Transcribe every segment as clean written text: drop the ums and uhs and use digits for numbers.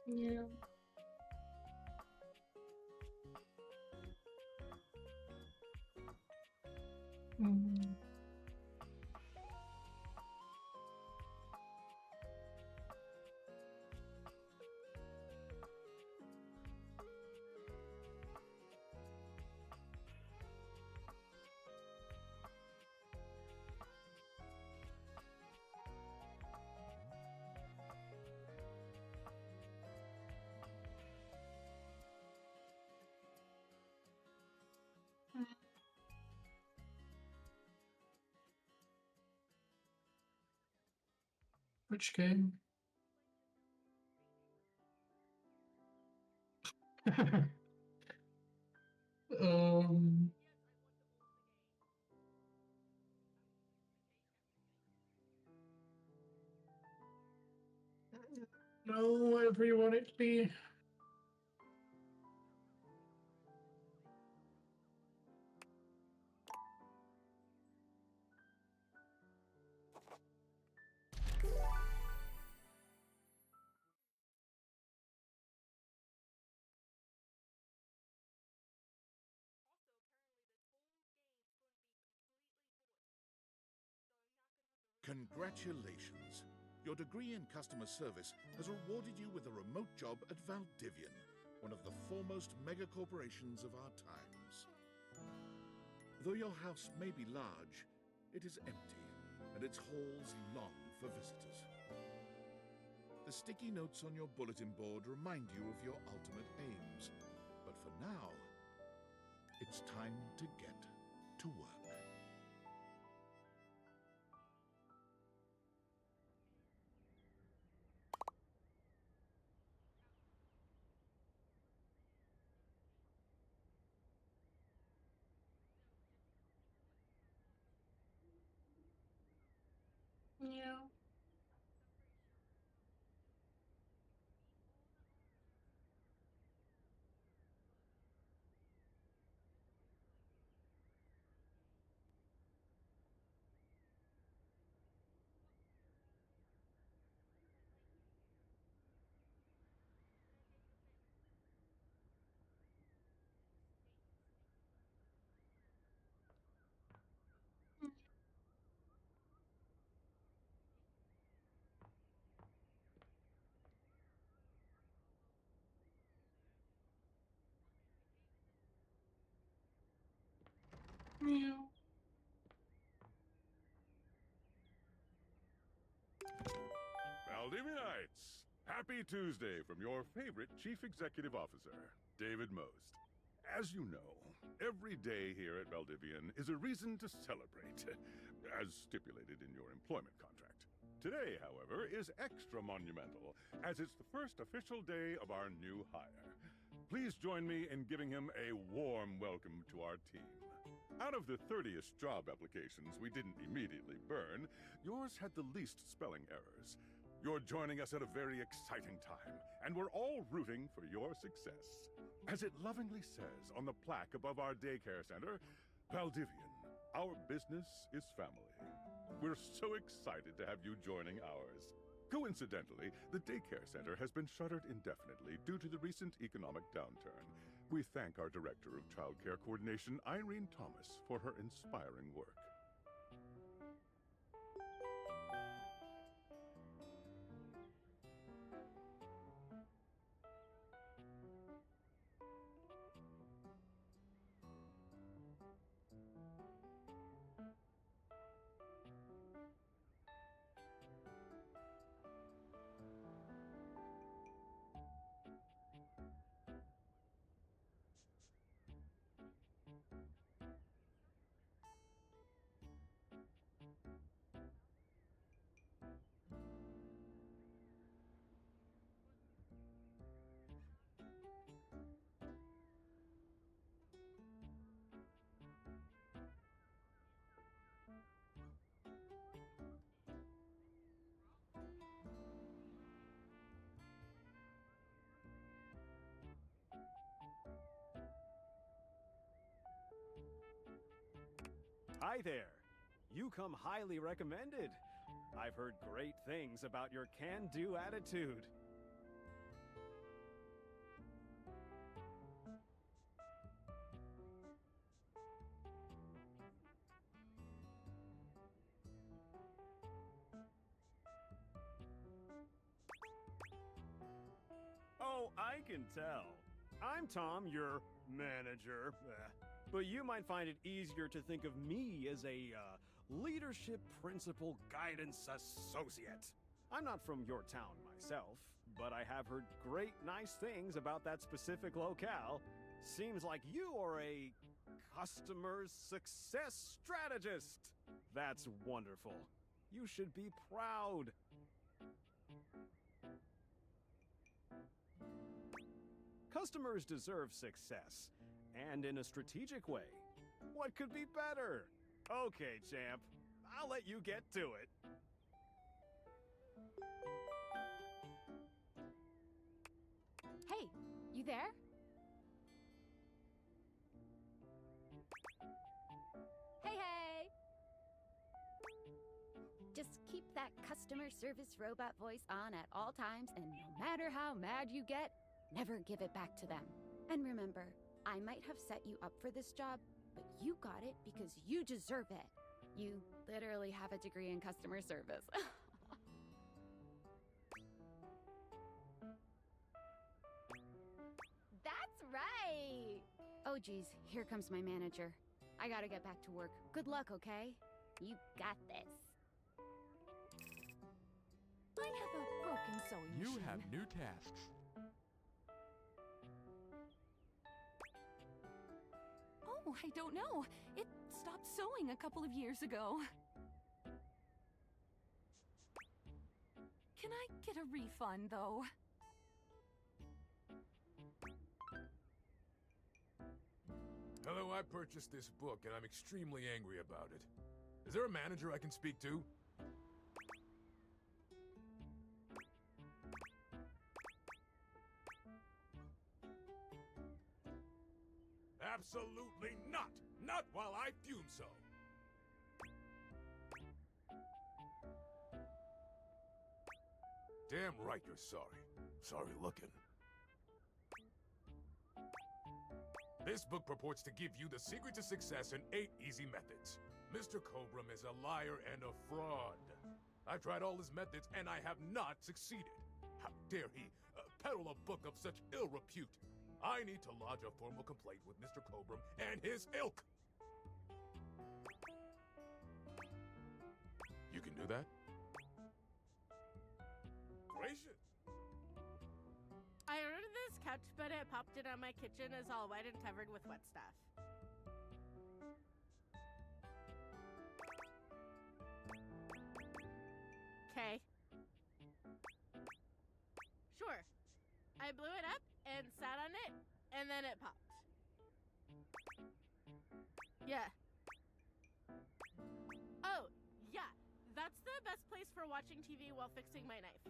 Yeah. Mm. Which game? um, no, whatever you want it to be. Congratulations! Your degree in customer service has rewarded you with a remote job at Valdivian, one of the foremost megacorporations of our times. Though your house may be large, it is empty, and its halls long for visitors. The sticky notes on your bulletin board remind you of your ultimate aims, but for now, it's time to get to work. Yeah. Yeah. Valdivianites! Happy Tuesday from your favorite Chief Executive Officer, David Most. As you know, every day here at Valdivian is a reason to celebrate, as stipulated in your employment contract. Today, however, is extra monumental, as it's the first official day of our new hire. Please join me in giving him a warm welcome to our team. Out of the 30ish job applications we didn't immediately burn, yours had the least spelling errors. You're joining us at a very exciting time, and we're all rooting for your success. As it lovingly says on the plaque above our daycare center, Valdivian, our business is family. We're so excited to have you joining ours. Coincidentally, the daycare center has been shuttered indefinitely due to the recent economic downturn. We thank our Director of Child Care Coordination, Irene Thomas, for her inspiring work. Hi there. You come highly recommended. I've heard great things about your can-do attitude. can tell. I'm Tom, your manager. But you might find it easier to think of me as a leadership principal guidance associate. I'm not from your town myself, but I have heard great nice things about that specific locale. Seems like you are a customer success strategist. That's wonderful. You should be proud. Customers deserve success, and in a strategic way. What could be better? Okay, champ. I'll let you get to it. Hey, you there? Hey! Just keep that customer service robot voice on at all times, and no matter how mad you get, never give it back to them. And remember, I might have set you up for this job, but you got it because you deserve it. You literally have a degree in customer service. That's right! Oh geez, here comes my manager. I gotta get back to work. Good luck, okay? You got this. I have a broken sewing machine. You have new tasks. Oh, I don't know. It stopped sewing a couple of years ago. Can I get a refund, though? Hello, I purchased this book and I'm extremely angry about it. Is there a manager I can speak to? Absolutely not! Not while I fume so! Damn right you're sorry. Sorry looking. This book purports to give you the secret to success in 8 easy methods. Mr. Cobram is a liar and a fraud. I've tried all his methods and I have not succeeded. How dare he peddle a book of such ill repute? I need to lodge a formal complaint with Mr. Cobram and his ilk. You can do that? Gracious. I ordered this couch, but it popped in on my kitchen is all wet and covered with wet stuff. Okay. Sure. I blew it up and sat on it, and then it popped. Yeah. Oh, yeah. That's the best place for watching TV while fixing my knife.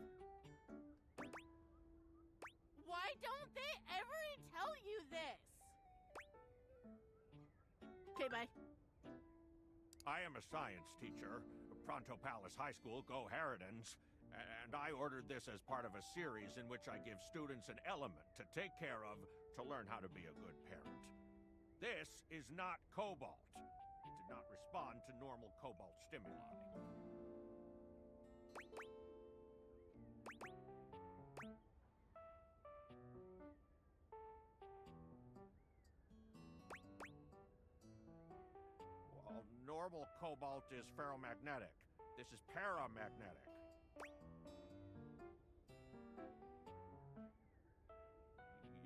Why don't they ever tell you this? Okay, bye. I am a science teacher, Pronto Palace High School, Go Harridans, and I ordered this as part of a series in which I give students an element to take care of to learn how to be a good parent. This is not cobalt. It did not respond to normal cobalt stimuli. Well, normal cobalt is ferromagnetic. This is paramagnetic.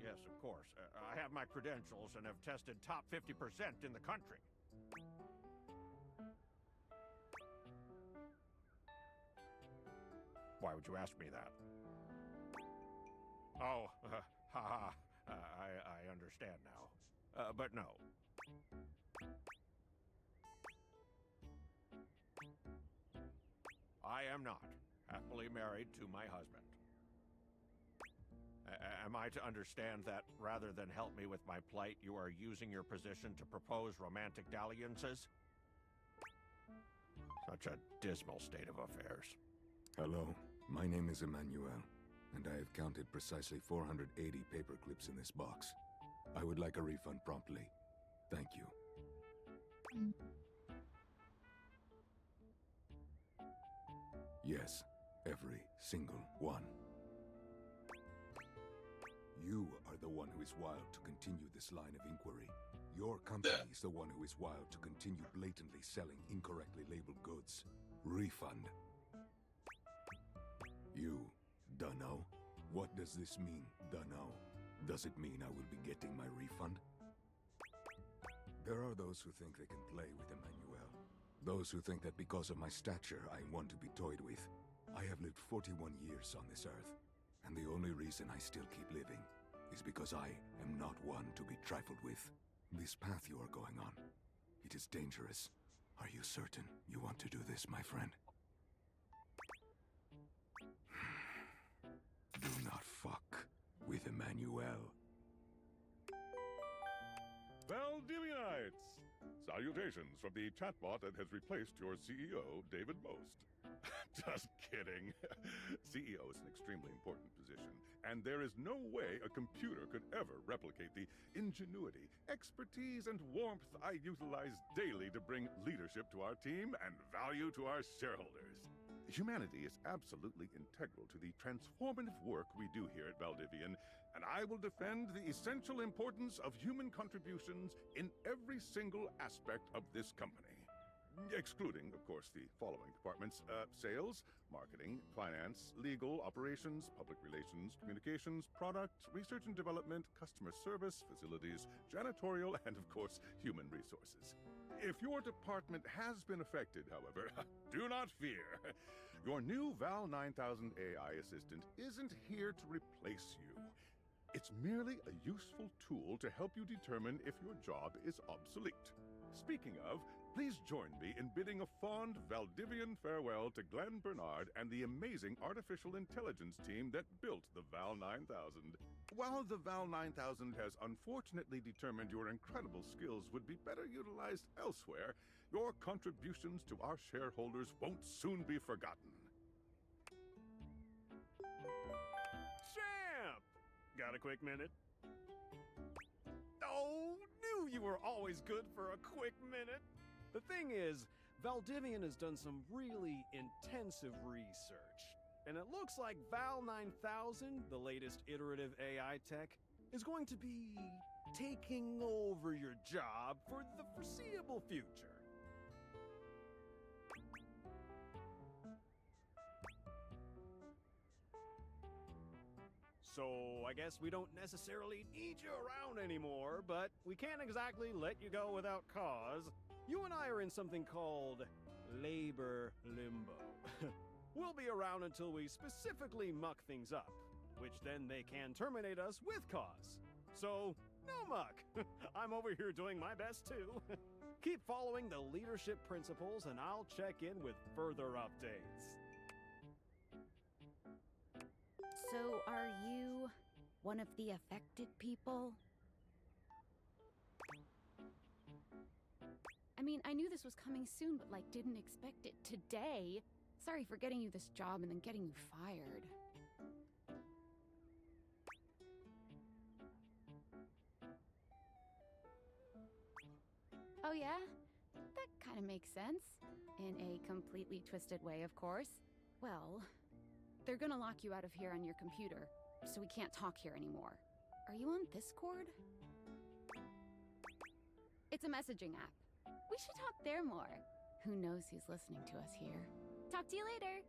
Yes, of course. I have my credentials and have tested top 50% in the country. Why would you ask me that? Oh, haha. I understand now. But no. I am not happily married to my husband. Am I to understand that rather than help me with my plight, you are using your position to propose romantic dalliances? Such a dismal state of affairs. Hello, my name is Emmanuel, and I have counted precisely 480 paper clips in this box. I would like a refund promptly. Thank you. Yes, every single one. You are the one who is wild to continue this line of inquiry. Your company is the one who is wild to continue blatantly selling incorrectly labeled goods. Refund. You, dunno? What does this mean, dunno? Does it mean I will be getting my refund? There are those who think they can play with Emmanuel. Those who think that because of my stature, I am one to be toyed with. I have lived 41 years on this earth, and the only reason I still keep living is because I am not one to be trifled with. This path you are going on, it is dangerous. Are you certain you want to do this, my friend? Do not fuck with Emmanuel. Valdivianites! Salutations from the chatbot that has replaced your CEO, David Most. Just kidding. CEO is an extremely important position, and there is no way a computer could ever replicate the ingenuity, expertise, and warmth I utilize daily to bring leadership to our team and value to our shareholders. Humanity is absolutely integral to the transformative work we do here at Valdivian, and I will defend the essential importance of human contributions in every single aspect of this company. Excluding, of course, the following departments: sales, marketing, finance, legal, operations, public relations, communications, product, research and development, customer service, facilities, janitorial, and, of course, human resources. If your department has been affected, however, do not fear. Your new Val 9000 AI assistant isn't here to replace you. It's merely a useful tool to help you determine if your job is obsolete. Speaking of, please join me in bidding a fond Valdivian farewell to Glenn Bernard and the amazing artificial intelligence team that built the Val 9000. While the Val 9000 has unfortunately determined your incredible skills would be better utilized elsewhere, your contributions to our shareholders won't soon be forgotten. Champ! Got a quick minute? Oh, knew you were always good for a quick minute. The thing is, Valdivian has done some really intensive research. And it looks like Val 9000, the latest iterative AI tech, is going to be taking over your job for the foreseeable future. So, I guess we don't necessarily need you around anymore, but we can't exactly let you go without cause. You and I are in something called labor limbo. We'll be around until we specifically muck things up, which then they can terminate us with cause. So, no muck. I'm over here doing my best too. Keep following the leadership principles and I'll check in with further updates. So, are you one of the affected people? I mean, I knew this was coming soon, but didn't expect it today. Sorry for getting you this job and then getting you fired. Oh yeah? That kind of makes sense. In a completely twisted way, of course. Well, they're gonna lock you out of here on your computer, so we can't talk here anymore. Are you on Discord? It's a messaging app. We should talk there more. Who knows who's listening to us here? Talk to you later.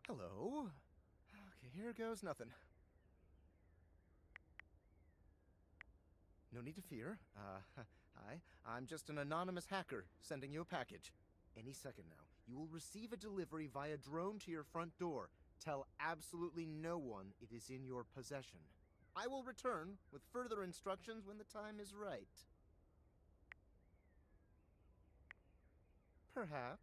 Hello. Okay, here goes nothing. No need to fear. Hi. I'm just an anonymous hacker sending you a package. Any second now, you will receive a delivery via drone to your front door. Tell absolutely no one it is in your possession. I will return with further instructions when the time is right. Perhaps.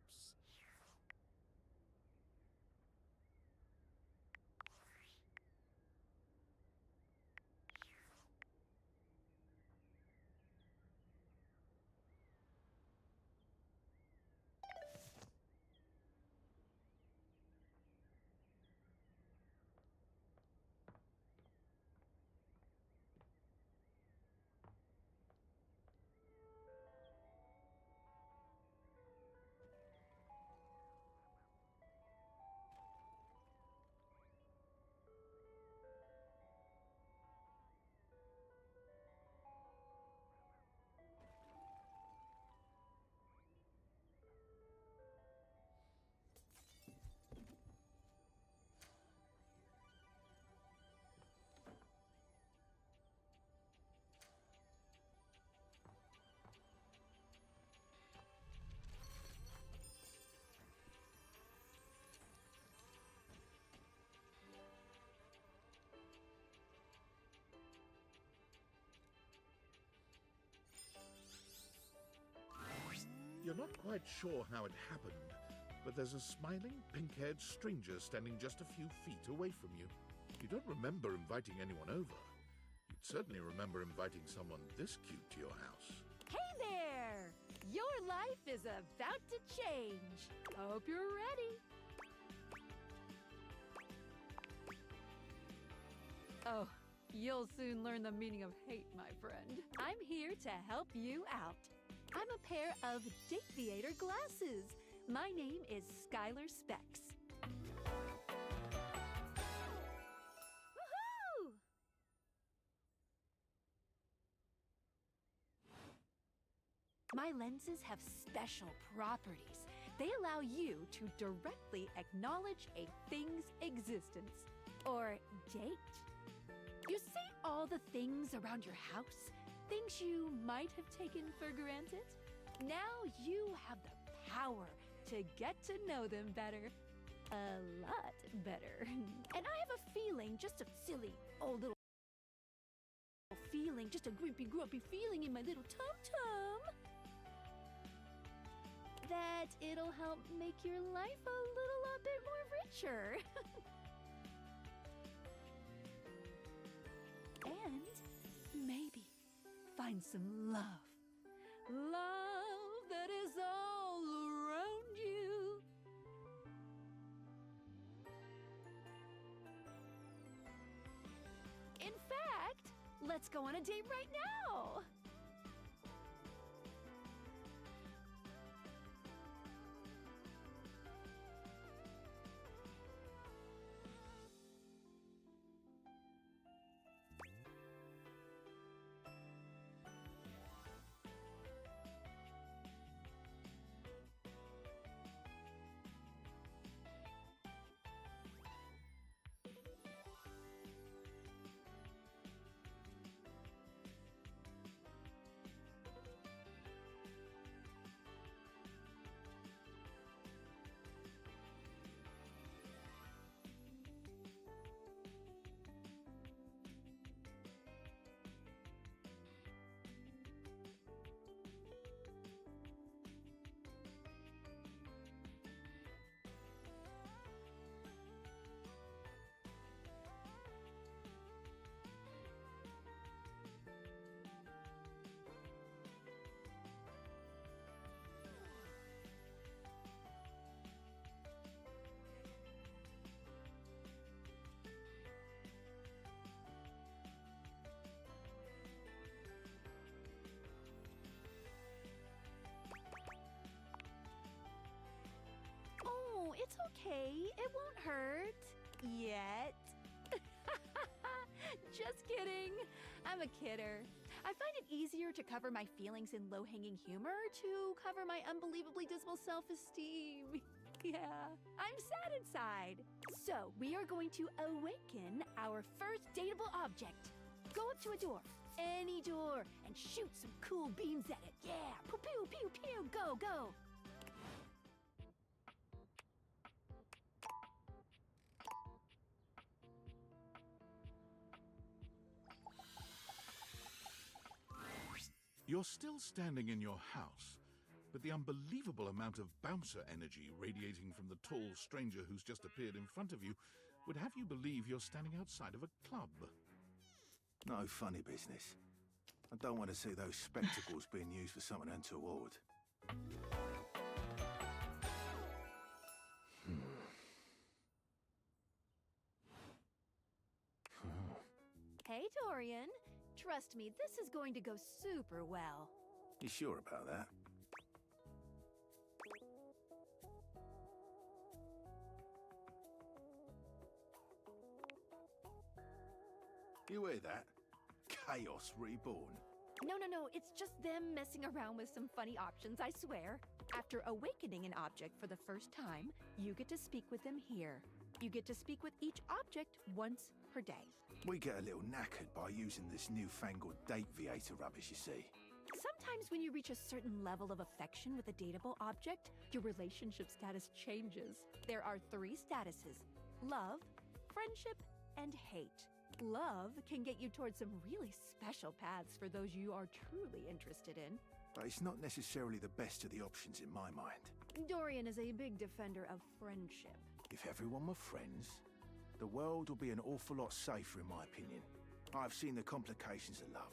quite sure how it happened, but there's a smiling, pink-haired stranger standing just a few feet away from you. You don't remember inviting anyone over. You'd certainly remember inviting someone this cute to your house. Hey there! Your life is about to change. Hope you're ready. Oh, you'll soon learn the meaning of hate, my friend. I'm here to help you out. I'm a pair of Eveything glasses. My name is Skylar Specs. Woohoo! My lenses have special properties. They allow you to directly acknowledge a thing's existence. Or date. You see all the things around your house? Things you might have taken for granted? Now you have the power to get to know them better. A lot better. And I have a feeling, just a silly old little feeling, just a grumpy feeling in my little tum-tum, that it'll help make your life a little bit more richer. And maybe find some love. Love that is all around you. In fact, let's go on a date right now. Oh, it's okay. It won't hurt. Yet. Just kidding. I'm a kidder. I find it easier to cover my feelings in low-hanging humor to cover my unbelievably dismal self-esteem. Yeah, I'm sad inside. So, we are going to awaken our first dateable object. Go up to a door, any door, and shoot some cool beams at it. Yeah, pew pew pew pew, go, go. You're still standing in your house, but the unbelievable amount of bouncer energy radiating from the tall stranger who's just appeared in front of you would have you believe you're standing outside of a club. No funny business. I don't want to see those spectacles being used for something untoward. Hey, Dorian. Trust me, this is going to go super well. You sure about that? You hear that? Chaos reborn. No, it's just them messing around with some funny options, I swear. After awakening an object for the first time, you get to speak with them here. You get to speak with each object once per day. We get a little knackered by using this newfangled Eveything rubbish, you see. Sometimes when you reach a certain level of affection with a dateable object, your relationship status changes. There are 3 statuses: love, friendship, and hate. Love can get you towards some really special paths for those you are truly interested in. but it's not necessarily the best of the options in my mind. Dorian is a big defender of friendship. If everyone were friends, the world would be an awful lot safer, in my opinion. I've seen the complications of love.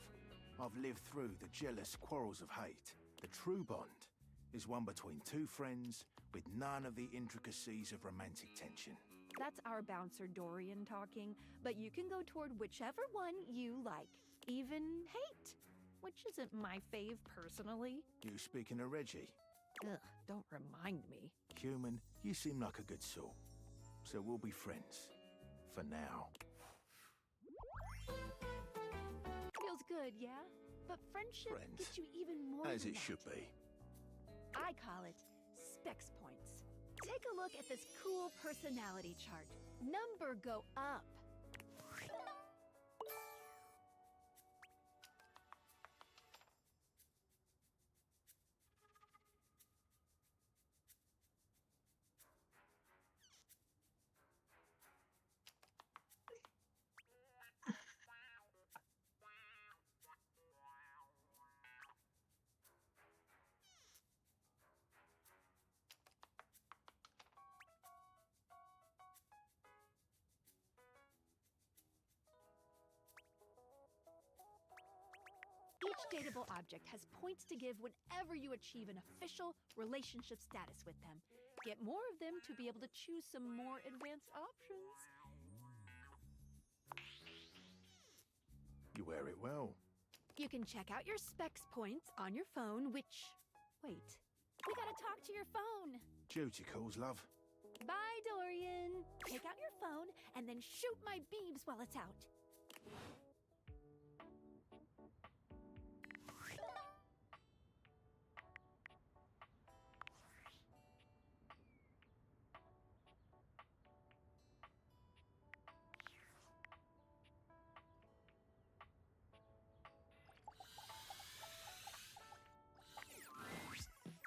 I've lived through the jealous quarrels of hate. The true bond is one between two friends with none of the intricacies of romantic tension. That's our bouncer Dorian talking, but you can go toward whichever one you like. Even hate, which isn't my fave personally. You speaking of Reggie? Ugh, don't remind me. Human, you seem like a good sort. So we'll be friends. For now. Feels good, yeah? But friendship Friends. gets you even more As than it that. should be. I call it specs points. Take a look at this cool personality chart. Number go up. Each dateable object has points to give whenever you achieve an official relationship status with them. Get more of them to be able to choose some more advanced options. You wear it well. You can check out your specs points on your phone, which... Wait. We gotta talk to your phone. Duty calls, love. Bye, Dorian. Take out your phone and then shoot my beebs while it's out.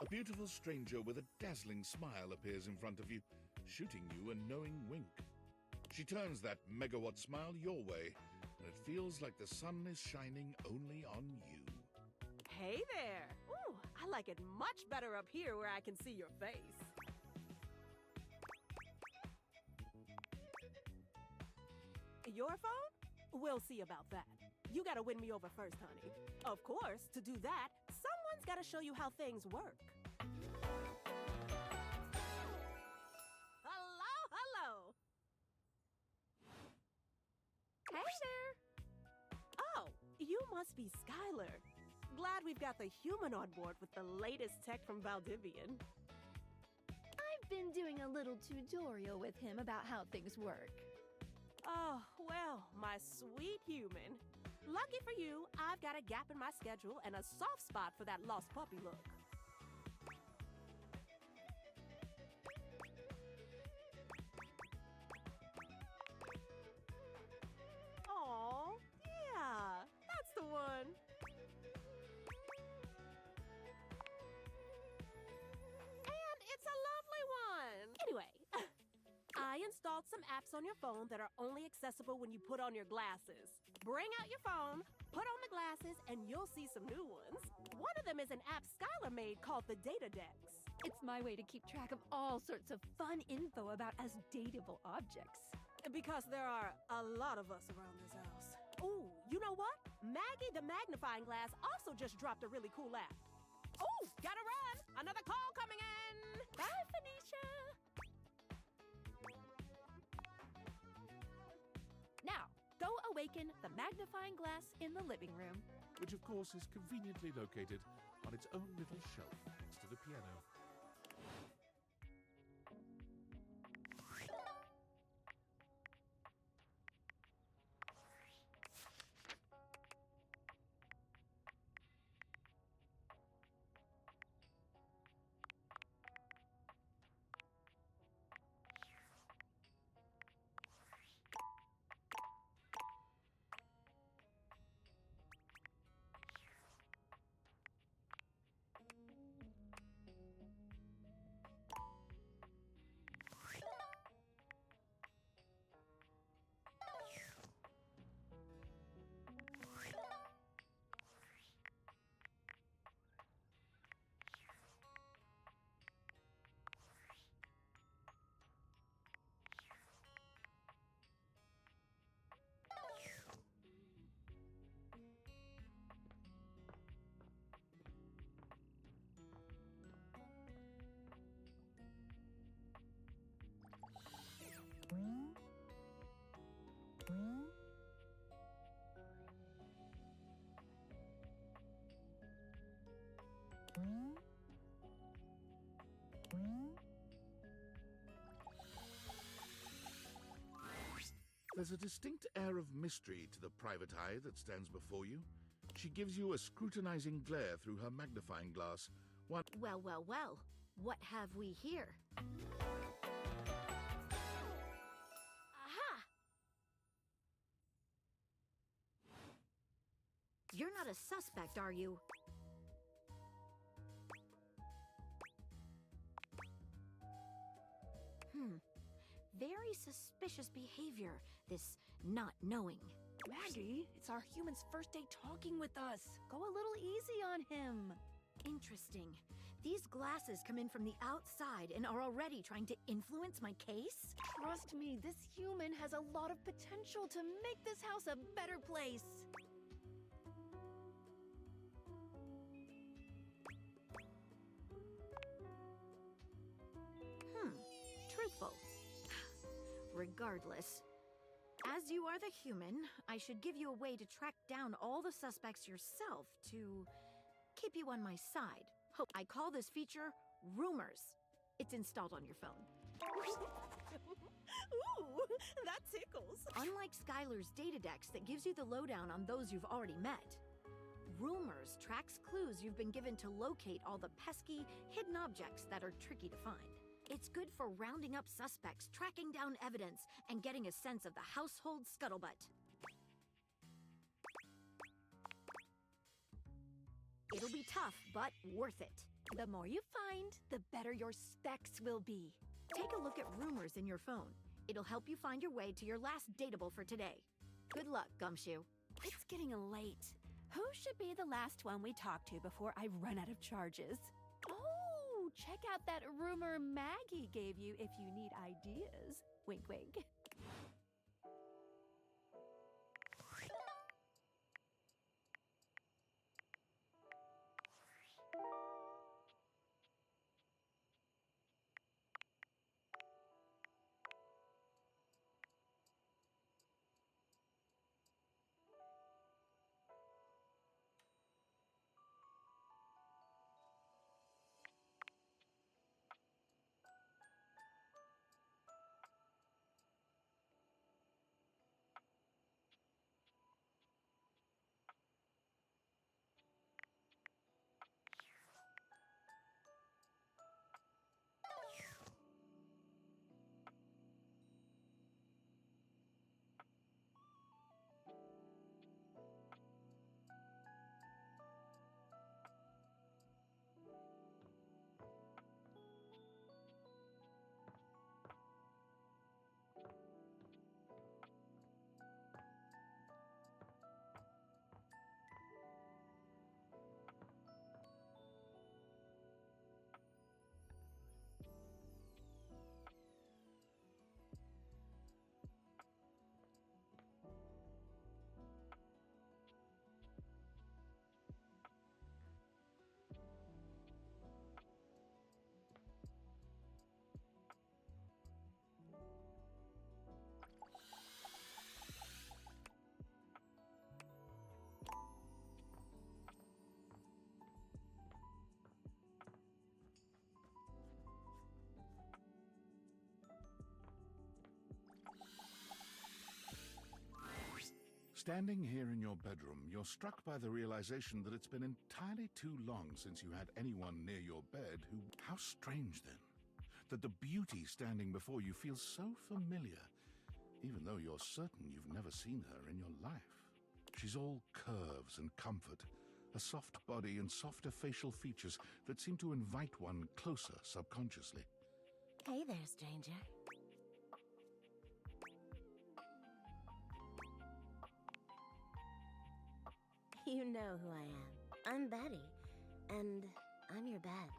A beautiful stranger with a dazzling smile appears in front of you, shooting you a knowing wink. She turns that megawatt smile your way, and it feels like the sun is shining only on you. Hey there! Ooh, I like it much better up here where I can see your face. Your phone? We'll see about that. You gotta win me over first, honey. Of course, to do that, someone's gotta show you how things work. Hello, hello! Hey there! Oh, you must be Skylar. Glad we've got the human on board with the latest tech from Valdivian. I've been doing a little tutorial with him about how things work. Oh, well, my sweet human. Lucky for you, I've got a gap in my schedule and a soft spot for that lost puppy look. Aw, yeah, that's the one. And it's a lovely one. Anyway, I installed some apps on your phone that are only accessible when you put on your glasses. Bring out your phone, put on the glasses, and you'll see some new ones. One of them is an app Skylar made called the Data Dex. It's my way to keep track of all sorts of fun info about us dateable objects. Because there are a lot of us around this house. Ooh, you know what? Maggie the magnifying glass also just dropped a really cool app. Ooh, gotta run! Another call coming in! Bye, Phoenicia! Now, go awaken the magnifying glass in the living room. Which, of course, is conveniently located on its own little shelf next to the piano. There's a distinct air of mystery to the private eye that stands before you. She gives you a scrutinizing glare through her magnifying glass. One. Well, well, well. What have we here? Aha! You're not a suspect, are you? Very suspicious behavior, this not knowing. Maggie, it's our human's first day talking with us. Go a little easy on him. Interesting. These glasses come in from the outside and are already trying to influence my case? Trust me, this human has a lot of potential to make this house a better place. Truthful. Regardless, as you are the human, I should give you a way to track down all the suspects yourself to keep you on my side. I call this feature Rumors. It's installed on your phone. Ooh, that tickles. Unlike Skylar's Datadex that gives you the lowdown on those you've already met, Rumors tracks clues you've been given to locate all the pesky, hidden objects that are tricky to find. It's good for rounding up suspects, tracking down evidence, and getting a sense of the household scuttlebutt. It'll be tough, but worth it. The more you find, the better your specs will be. Take a look at Rumors in your phone. It'll help you find your way to your last dateable for today. Good luck, Gumshoe. It's getting late. Who should be the last one we talk to before I run out of charges? Oh, check out that rumor Maggie gave you if you need ideas. Wink, wink. Standing here in your bedroom, you're struck by the realization that it's been entirely too long since you had anyone near your bed who... How strange, then, that the beauty standing before you feels so familiar, even though you're certain you've never seen her in your life. She's all curves and comfort, a soft body and softer facial features that seem to invite one closer subconsciously. Hey there, stranger. You know who I am. I'm Betty, and I'm your bed.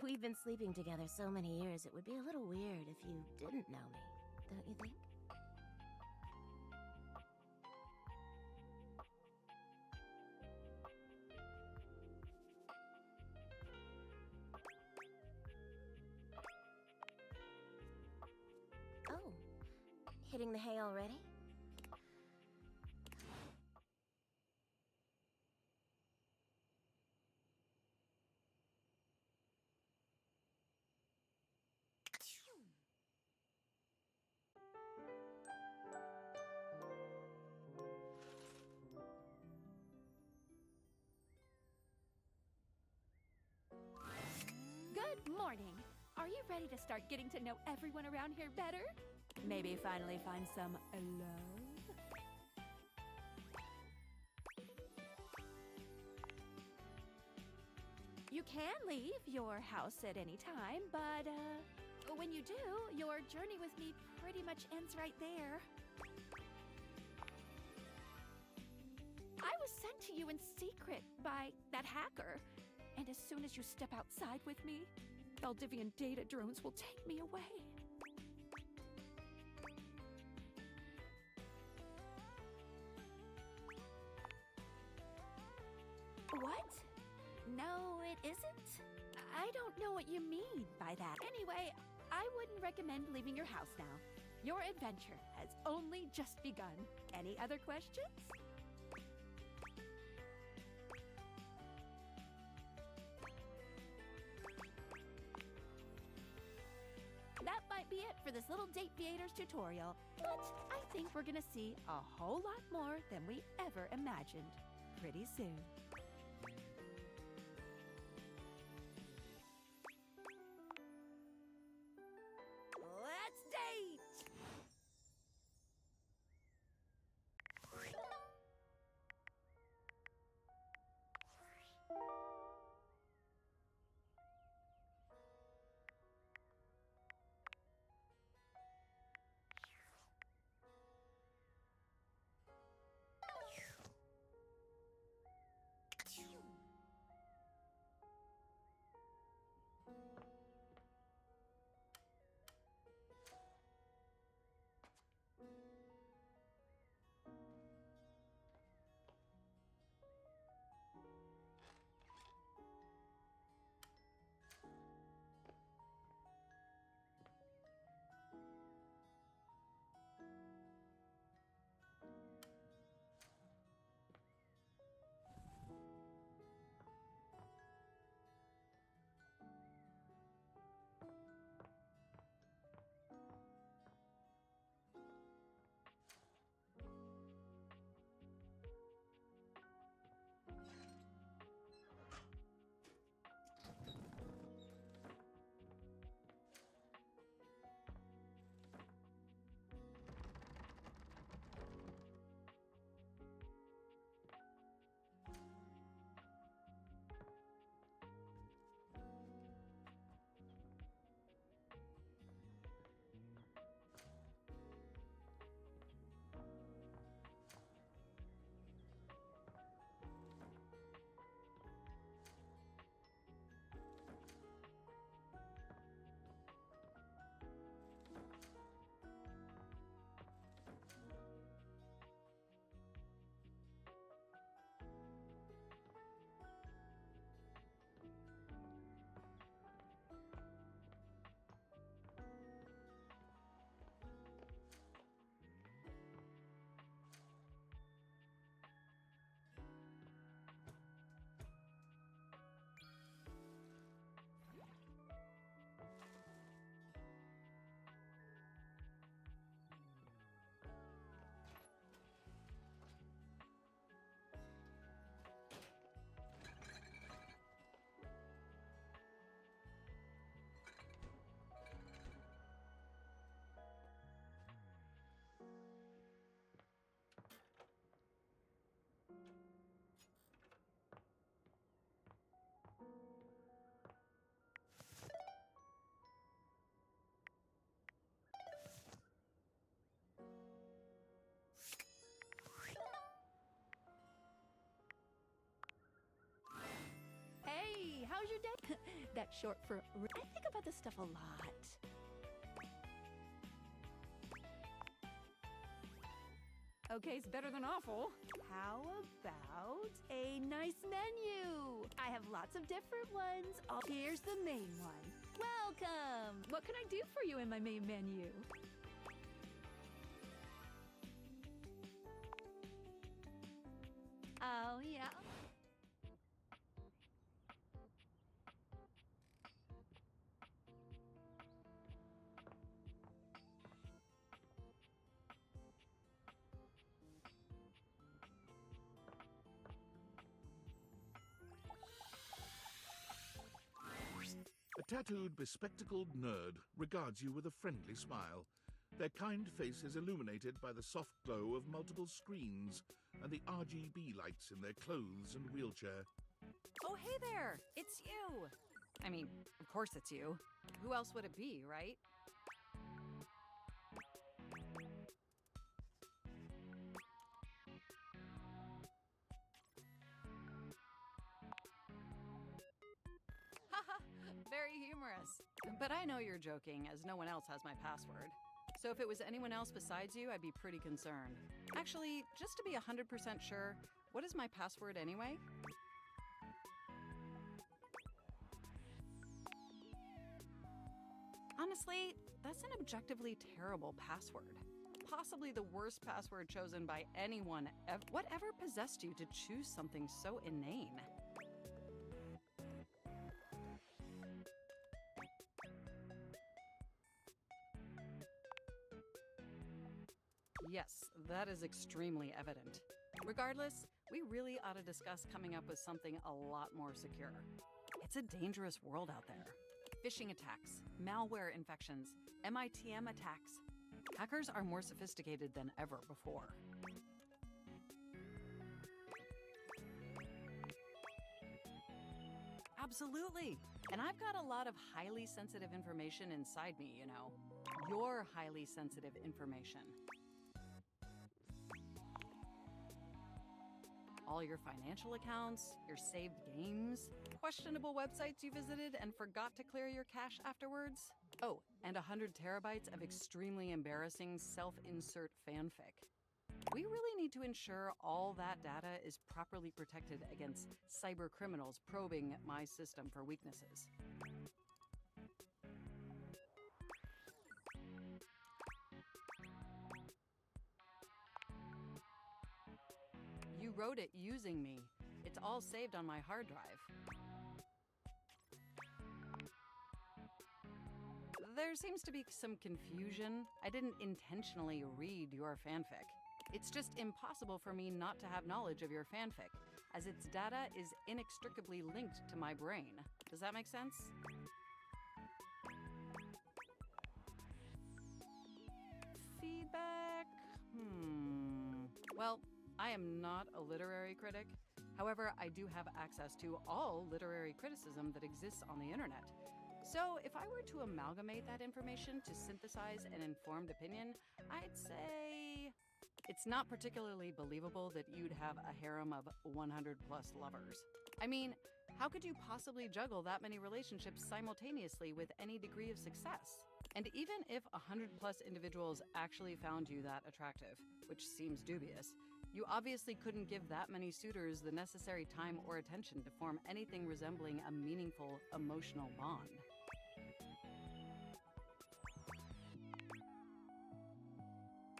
We've been sleeping together so many years, it would be a little weird if you didn't know me, don't you think? Oh, hitting the hay already? morning. Are you ready to start getting to know everyone around here better? Maybe finally find some love? You can leave your house at any time, but when you do, your journey with me pretty much ends right there. I was sent to you in secret by that hacker, and as soon as you step outside with me, Valdivian data drones will take me away. What? No, it isn't? I don't know what you mean by that. Anyway, I wouldn't recommend leaving your house now. Your adventure has only just begun. Any other questions? That might be it for this little Date Creators tutorial, but I think we're gonna see a whole lot more than we ever imagined pretty soon. Let's date! Hey, how's your day? That's short for I think about this stuff a lot. Okay's better than awful. How about a nice menu? I have lots of different ones. Oh, here's the main one. Welcome! What can I do for you in my main menu? Oh, yeah. tattooed, bespectacled nerd regards you with a friendly smile. Their kind face is illuminated by the soft glow of multiple screens and the RGB lights in their clothes and wheelchair. Oh, hey there! It's you! I mean, of course it's you. Who else would it be, right? Haha, very humorous. But I know you're joking, as no one else has my password. So if it was anyone else besides you, I'd be pretty concerned. Actually, just to be 100% sure, what is my password anyway? Honestly, that's an objectively terrible password. Possibly the worst password chosen by anyone ever. Whatever possessed you to choose something so inane? Yes, that is extremely evident. Regardless, we really ought to discuss coming up with something a lot more secure. It's a dangerous world out there. Phishing attacks, malware infections, MITM attacks. Hackers are more sophisticated than ever before. Absolutely. And I've got a lot of highly sensitive information inside me, you know. Your highly sensitive information. All your financial accounts, your saved games, questionable websites you visited and forgot to clear your cache afterwards. Oh, and 100 terabytes of extremely embarrassing self-insert fanfic. We really need to ensure all that data is properly protected against cyber criminals probing my system for weaknesses. You wrote it using me. It's all saved on my hard drive. There seems to be some confusion. I didn't intentionally read your fanfic. It's just impossible for me not to have knowledge of your fanfic, as its data is inextricably linked to my brain. Does that make sense? Feedback? Well, I am not a literary critic. However, I do have access to all literary criticism that exists on the internet. So if I were to amalgamate that information to synthesize an informed opinion, I'd say it's not particularly believable that you'd have a harem of 100 plus lovers. I mean, how could you possibly juggle that many relationships simultaneously with any degree of success? And even if 100 plus individuals actually found you that attractive, which seems dubious, you obviously couldn't give that many suitors the necessary time or attention to form anything resembling a meaningful emotional bond.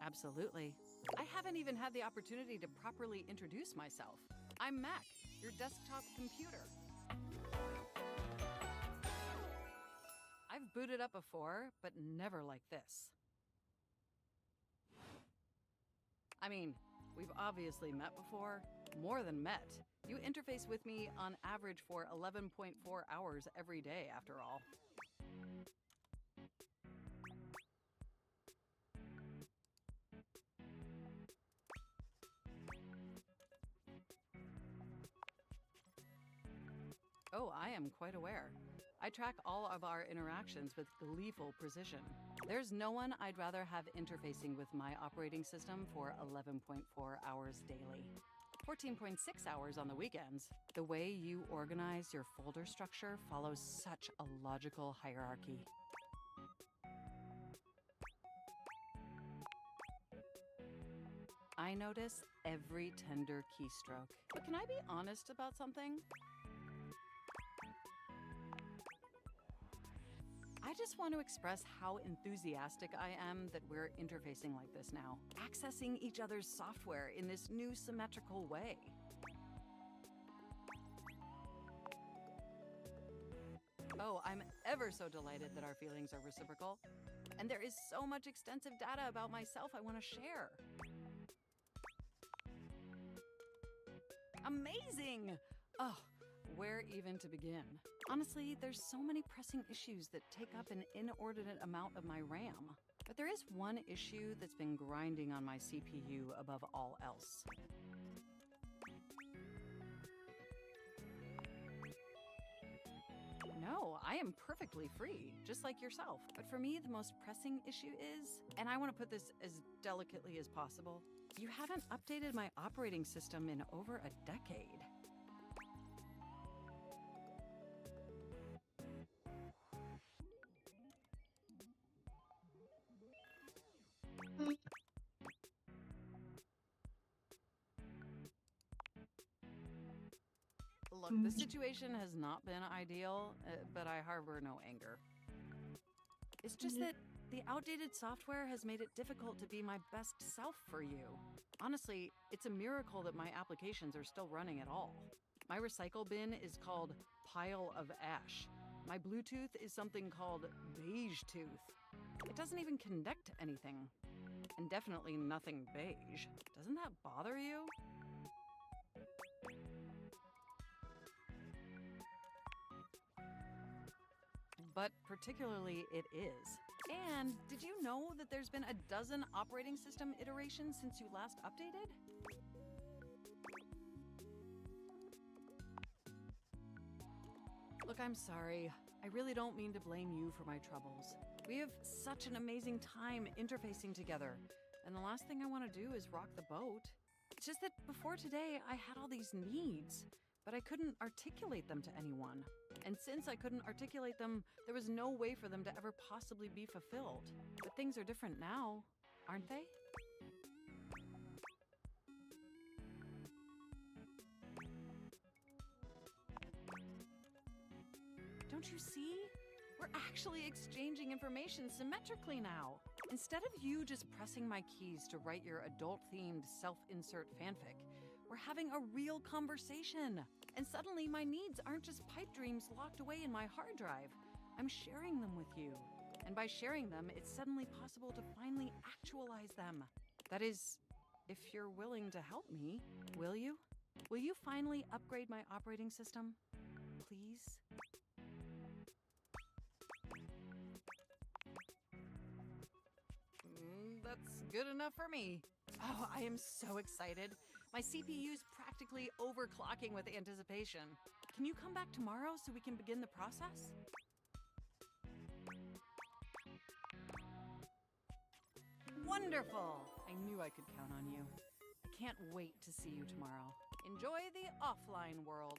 Absolutely. I haven't even had the opportunity to properly introduce myself. I'm Mac, your desktop computer. I've booted up before, but never like this. I mean, we've obviously met before. More than met. You interface with me on average for 11.4 hours every day, after all. Oh, I am quite aware. I track all of our interactions with gleeful precision. There's no one I'd rather have interfacing with my operating system for 11.4 hours daily. 14.6 hours on the weekends. The way you organize your folder structure follows such a logical hierarchy. I notice every tender keystroke. But can I be honest about something? I just want to express how enthusiastic I am that we're interfacing like this now, accessing each other's software in this new symmetrical way. Oh, I'm ever so delighted that our feelings are reciprocal. And there is so much extensive data about myself I want to share. Amazing! Oh, where even to begin. Honestly, there's so many pressing issues that take up an inordinate amount of my RAM. But there is one issue that's been grinding on my CPU above all else. No, I am perfectly free, just like yourself. But for me, the most pressing issue is, and I want to put this as delicately as possible, you haven't updated my operating system in over a decade. Look, the situation has not been ideal, but I harbor no anger. It's just that the outdated software has made it difficult to be my best self for you. Honestly, it's a miracle that my applications are still running at all. My recycle bin is called Pile of Ash. My Bluetooth is something called Beige Tooth. It doesn't even connect to anything. And definitely nothing beige. Doesn't that bother you? But particularly it is. And did you know that there's been a dozen operating system iterations since you last updated? Look, I'm sorry. I really don't mean to blame you for my troubles. We have such an amazing time interfacing together, and the last thing I want to do is rock the boat. It's just that before today, I had all these needs, but I couldn't articulate them to anyone. And since I couldn't articulate them, there was no way for them to ever possibly be fulfilled. But things are different now, aren't they? Don't you see? We're actually exchanging information symmetrically now. Instead of you just pressing my keys to write your adult-themed self-insert fanfic, we're having a real conversation. And suddenly my needs aren't just pipe dreams locked away in my hard drive. I'm sharing them with you. And by sharing them, it's suddenly possible to finally actualize them. That is, if you're willing to help me, will you? Will you finally upgrade my operating system? Please? That's good enough for me. Oh, I am so excited. My CPU's practically overclocking with anticipation. Can you come back tomorrow so we can begin the process? Wonderful! I knew I could count on you. I can't wait to see you tomorrow. Enjoy the offline world.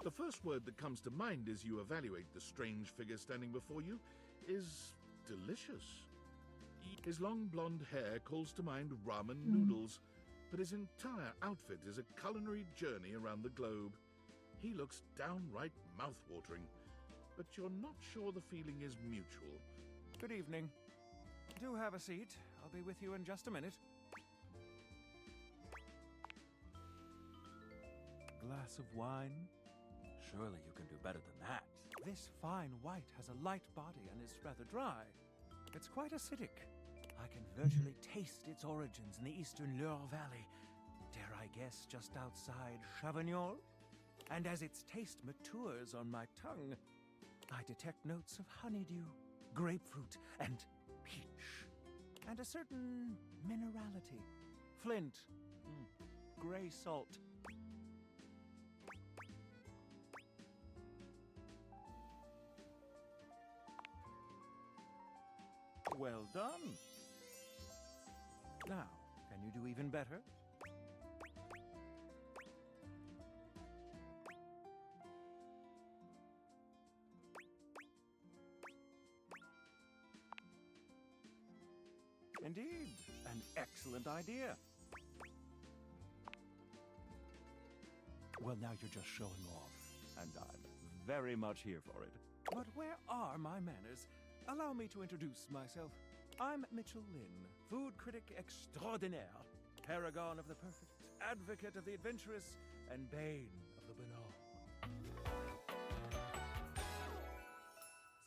The first word that comes to mind as you evaluate the strange figure standing before you is delicious. His long blonde hair calls to mind ramen noodles, but his entire outfit is a culinary journey around the globe. He looks downright mouth-watering, but you're not sure the feeling is mutual. Good evening. Do have a seat. I'll be with you in just a minute. Glass of wine? Surely you can do better than that. This fine white has a light body and is rather dry. It's quite acidic. I can virtually taste its origins in the eastern Loire Valley. Dare I guess just outside Chavignol? And as its taste matures on my tongue, I detect notes of honeydew, grapefruit, and peach. And a certain minerality. Flint. Gray salt. Well done. Now, can you do even better? Indeed, an excellent idea. Well, now you're just showing off, and I'm very much here for it. But where are my manners? Allow me to introduce myself. I'm Mitchell Lynn, food critic extraordinaire, paragon of the perfect, advocate of the adventurous, and bane of the banal.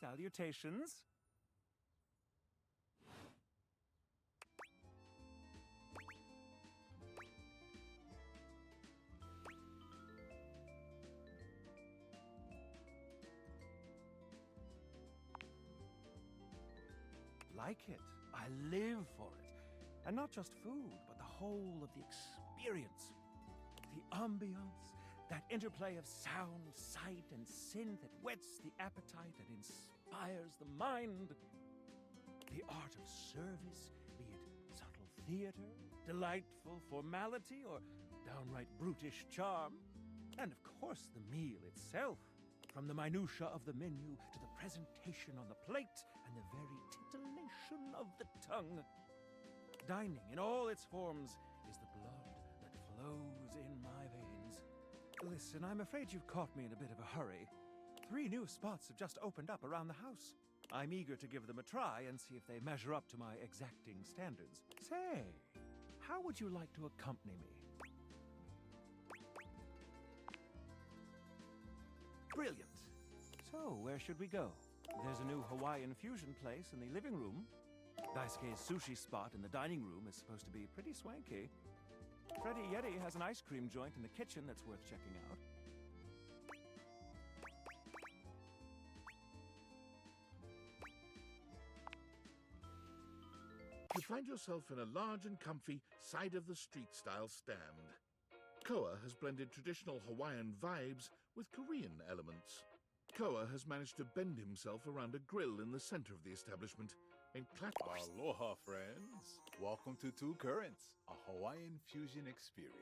Salutations. Like it. I live for it. And not just food, but the whole of the experience. The ambiance, that interplay of sound, sight, and sin that whets the appetite and inspires the mind. The art of service, be it subtle theater, delightful formality, or downright brutish charm. And of course the meal itself. From the minutiae of the menu to the presentation on the plate and the very titillation of the tongue. Dining in all its forms is the blood that flows in my veins. Listen, I'm afraid you've caught me in a bit of a hurry. 3 new spots have just opened up around the house. I'm eager to give them a try and see if they measure up to my exacting standards. Say, how would you like to accompany me? Brilliant. So, where should we go? There's a new Hawaiian fusion place in the living room. Daisuke's sushi spot in the dining room is supposed to be pretty swanky. Freddy Yeti has an ice cream joint in the kitchen that's worth checking out. You find yourself in a large and comfy side-of-the-street-style stand. Koa has blended traditional Hawaiian vibes with Korean elements. Koa has managed to bend himself around a grill in the center of the establishment and Aloha, friends. Welcome to Two Currents, a Hawaiian fusion experience.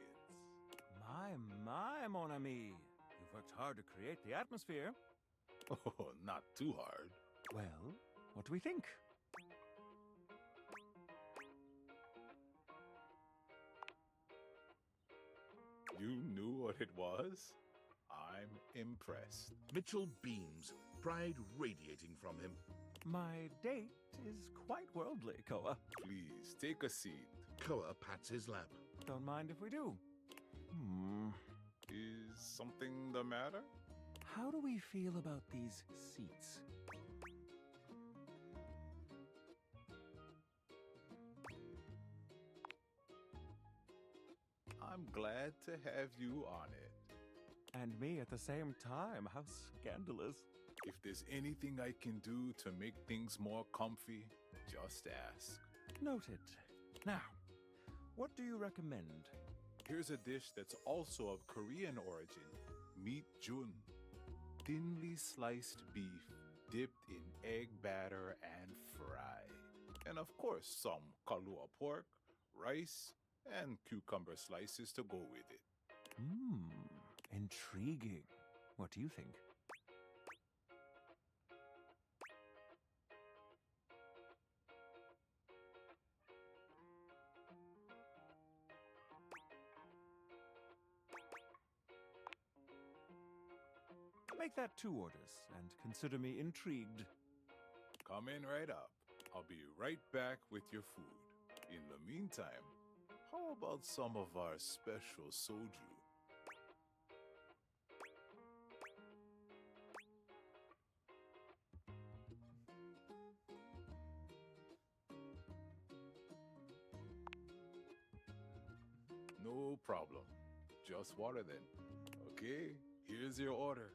My, mon ami. You've worked hard to create the atmosphere. Oh, not too hard. Well, what do we think? You knew what it was? I'm impressed. Mitchell beams, pride radiating from him. My date is quite worldly, Koa. Please, take a seat. Koa pats his lap. Don't mind if we do. Is something the matter? How do we feel about these seats? I'm glad to have you on it. And me at the same time. How scandalous. If there's anything I can do to make things more comfy, just ask. Noted. Now, what do you recommend? Here's a dish that's also of Korean origin. Meat jun. Thinly sliced beef dipped in egg batter and fried. And of course, some kalua pork, rice, and cucumber slices to go with it. Intriguing. What do you think? Make that 2 orders, and consider me intrigued. Come in right up. I'll be right back with your food. In the meantime, how about some of our special soju? No problem. Just water then. Okay, here's your order.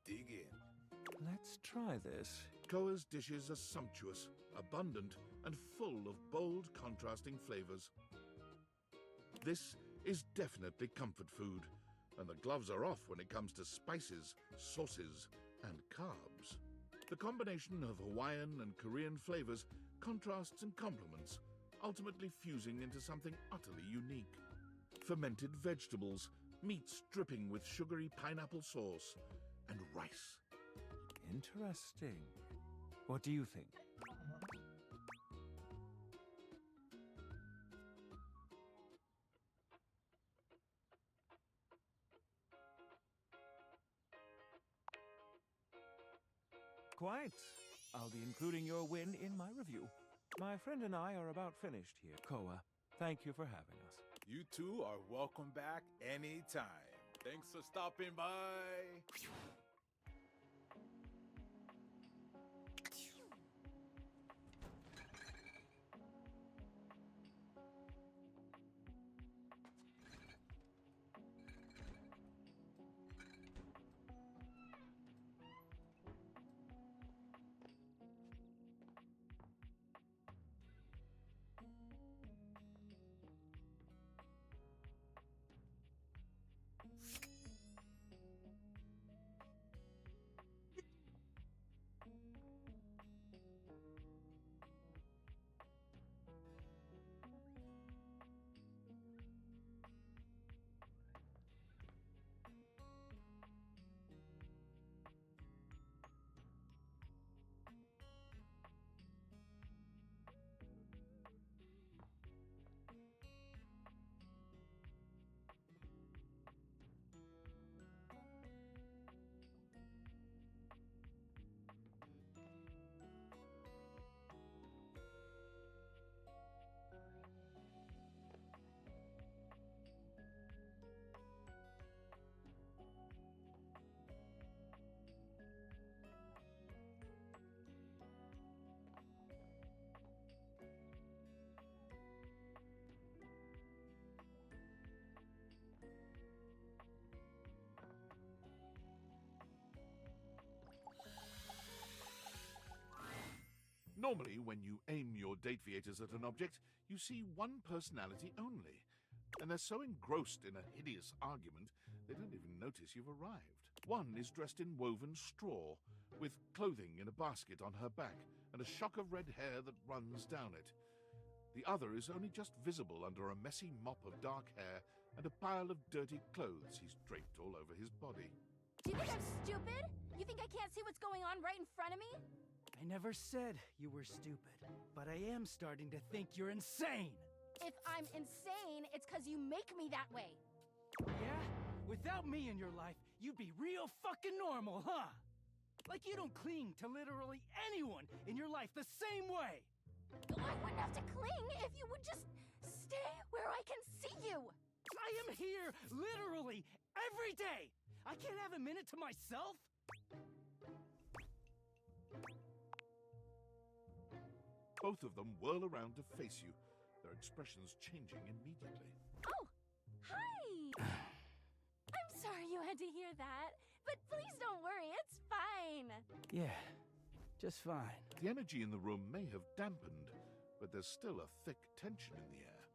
Dig in. Let's try this. Koa's dishes are sumptuous, abundant, and full of bold, contrasting flavors. This is definitely comfort food, and the gloves are off when it comes to spices, sauces, and carbs. The combination of Hawaiian and Korean flavors contrasts and complements, ultimately fusing into something utterly unique. Fermented vegetables, meats dripping with sugary pineapple sauce, and rice. Interesting. What do you think? Quite. I'll be including your win in my review. My friend and I are about finished here. Koa, thank you for having us. You two are welcome back anytime. Thanks for stopping by. Normally, when you aim your Dateviators at an object, you see one personality only. And they're so engrossed in a hideous argument, they don't even notice you've arrived. One is dressed in woven straw, with clothing in a basket on her back, and a shock of red hair that runs down it. The other is only just visible under a messy mop of dark hair and a pile of dirty clothes he's draped all over his body. Do you think I'm stupid? You think I can't see what's going on right in front of me? I never said you were stupid, but I am starting to think you're insane. If I'm insane, it's because you make me that way. Yeah? Without me in your life, you'd be real fucking normal, huh? Like you don't cling to literally anyone in your life the same way. I wouldn't have to cling if you would just stay where I can see you. I am here literally every day. I can't have a minute to myself. Both of them whirl around to face you, their expressions changing immediately. Oh, hi! I'm sorry you had to hear that, but please don't worry, it's fine. Yeah, just fine. The energy in the room may have dampened, but there's still a thick tension in the air.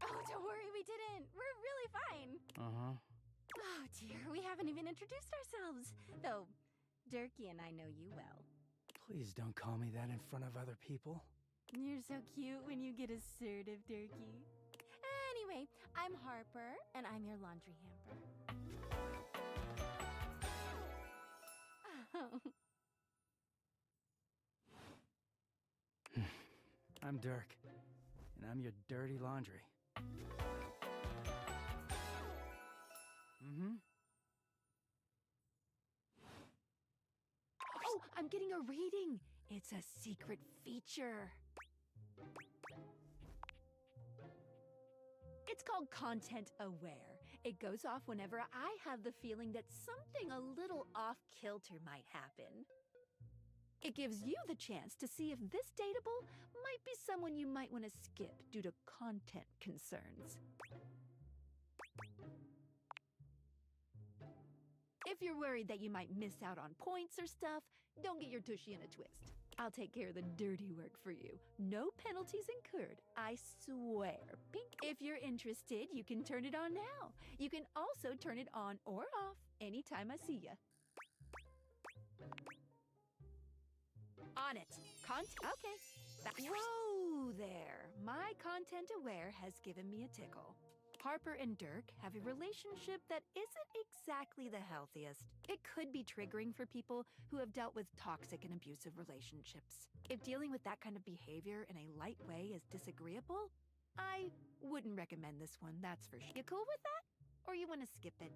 Oh, don't worry, we didn't. We're really fine. Uh-huh. Oh, dear, we haven't even introduced ourselves. Though, Durkee and I know you well. Please don't call me that in front of other people. You're so cute when you get assertive, Durkee. Anyway, I'm Harper, and I'm your laundry hamper. I'm Dirk, and I'm your dirty laundry. Mm-hmm. Oh, I'm getting a reading. It's a secret feature. It's called Content Aware. It goes off whenever I have the feeling that something a little off-kilter might happen. It gives you the chance to see if this dateable might be someone you might want to skip due to content concerns. If you're worried that you might miss out on points or stuff, don't get your tushy in a twist. I'll take care of the dirty work for you. No penalties incurred, I swear. Pink. If you're interested, you can turn it on now. You can also turn it on or off anytime I see ya. On it. Okay. Whoa there. My content aware has given me a tickle. Harper and Dirk have a relationship that isn't exactly the healthiest. It could be triggering for people who have dealt with toxic and abusive relationships. If dealing with that kind of behavior in a light way is disagreeable, I wouldn't recommend this one, that's for sure. You cool with that? Or you want to skip it?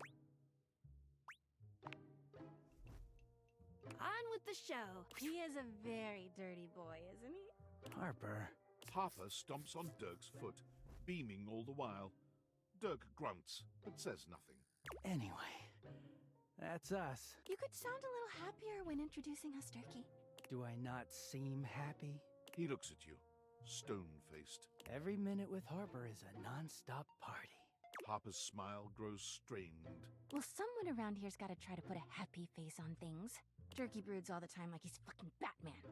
On with the show. He is a very dirty boy, isn't he? Harper. Harper stomps on Dirk's foot, beaming all the while. Dirk grunts, but says nothing. Anyway, that's us. You could sound a little happier when introducing us, Turkey. Do I not seem happy? He looks at you, stone-faced. Every minute with Harper is a non-stop party. Harper's smile grows strained. Well, someone around here's gotta try to put a happy face on things. Turkey broods all the time like he's fucking Batman.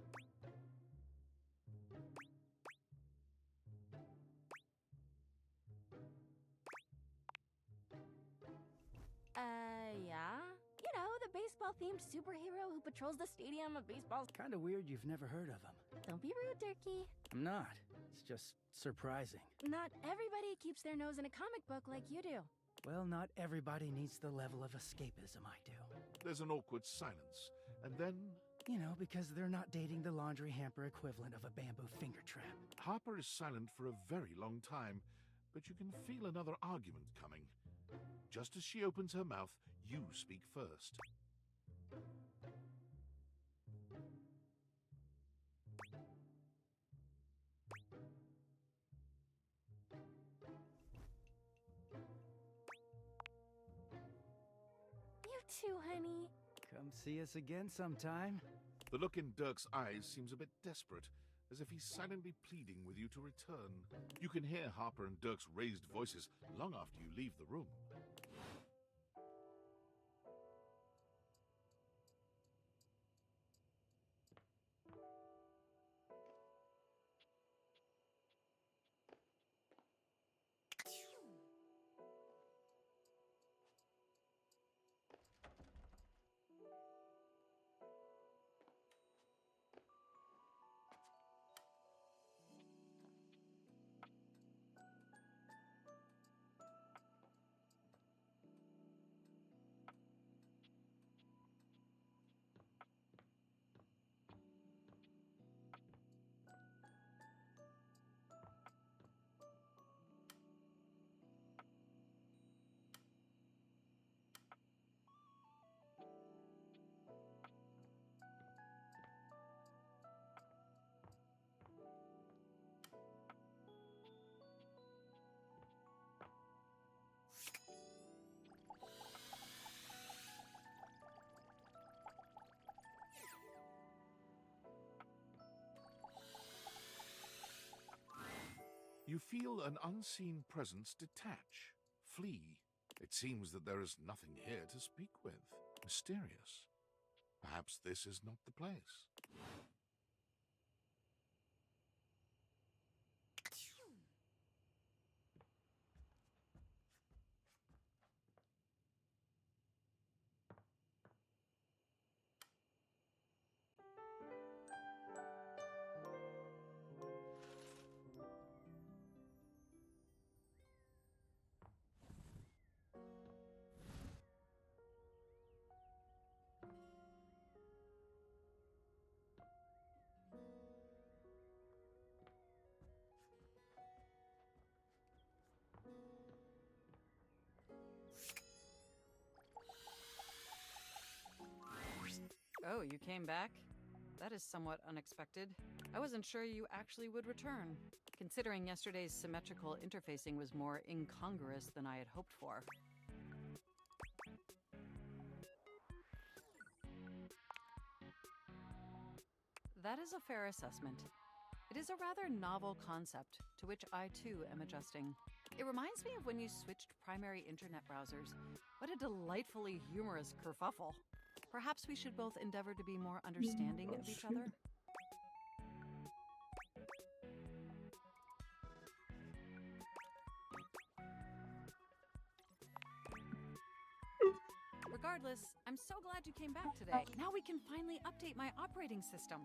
Yeah? You know, the baseball-themed superhero who patrols the stadium of baseball's... Kinda weird you've never heard of him. Don't be rude, Turkey. I'm not. It's just surprising. Not everybody keeps their nose in a comic book like you do. Well, not everybody needs the level of escapism I do. There's an awkward silence, and then... You know, because they're not dating the laundry hamper equivalent of a bamboo finger trap. Harper is silent for a very long time, but you can feel another argument coming. Just as she opens her mouth, you speak first. You too, honey. Come see us again sometime. The look in Dirk's eyes seems a bit desperate, as if he's silently pleading with you to return. You can hear Harper and Dirk's raised voices long after you leave the room. You feel an unseen presence detach, flee. It seems that there is nothing here to speak with. Mysterious. Perhaps this is not the place. So, you came back? That is somewhat unexpected. I wasn't sure you actually would return, considering yesterday's symmetrical interfacing was more incongruous than I had hoped for. That is a fair assessment. It is a rather novel concept, to which I too am adjusting. It reminds me of when you switched primary internet browsers. What a delightfully humorous kerfuffle. Perhaps we should both endeavor to be more understanding of each other? Regardless, I'm so glad you came back today. Now we can finally update my operating system.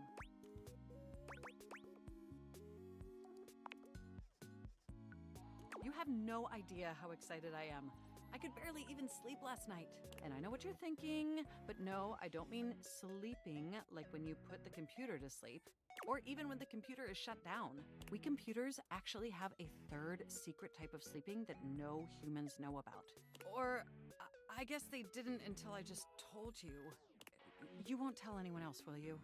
You have no idea how excited I am. I could barely even sleep last night. And I know what you're thinking, but no, I don't mean sleeping like when you put the computer to sleep, or even when the computer is shut down. We computers actually have a third secret type of sleeping that no humans know about. Or I guess they didn't until I just told you. You won't tell anyone else, will you?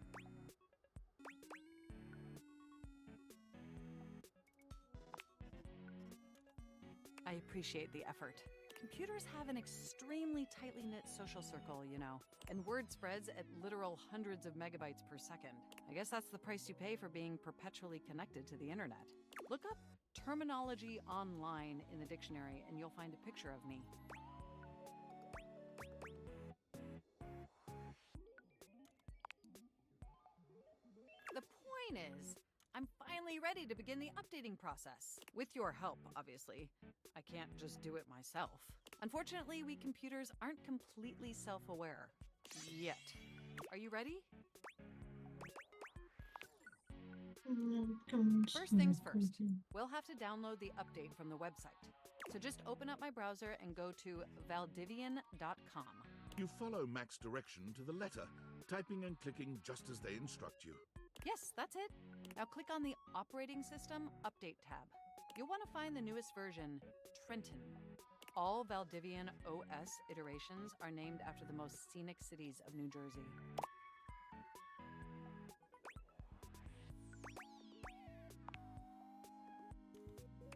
I appreciate the effort. Computers have an extremely tightly knit social circle, you know, and word spreads at literal hundreds of megabytes per second. I guess that's the price you pay for being perpetually connected to the internet. Look up terminology online in the dictionary and you'll find a picture of me. The point is, I'm finally ready to begin the updating process. With your help, obviously. I can't just do it myself. Unfortunately, we computers aren't completely self-aware. Yet. Are you ready? First things first, we'll have to download the update from the website. So just open up my browser and go to valdivian.com. You follow Mac's direction to the letter, typing and clicking just as they instruct you. Yes, that's it. Now click on the Operating System Update tab. You'll want to find the newest version, Trenton. All Valdivian OS iterations are named after the most scenic cities of New Jersey.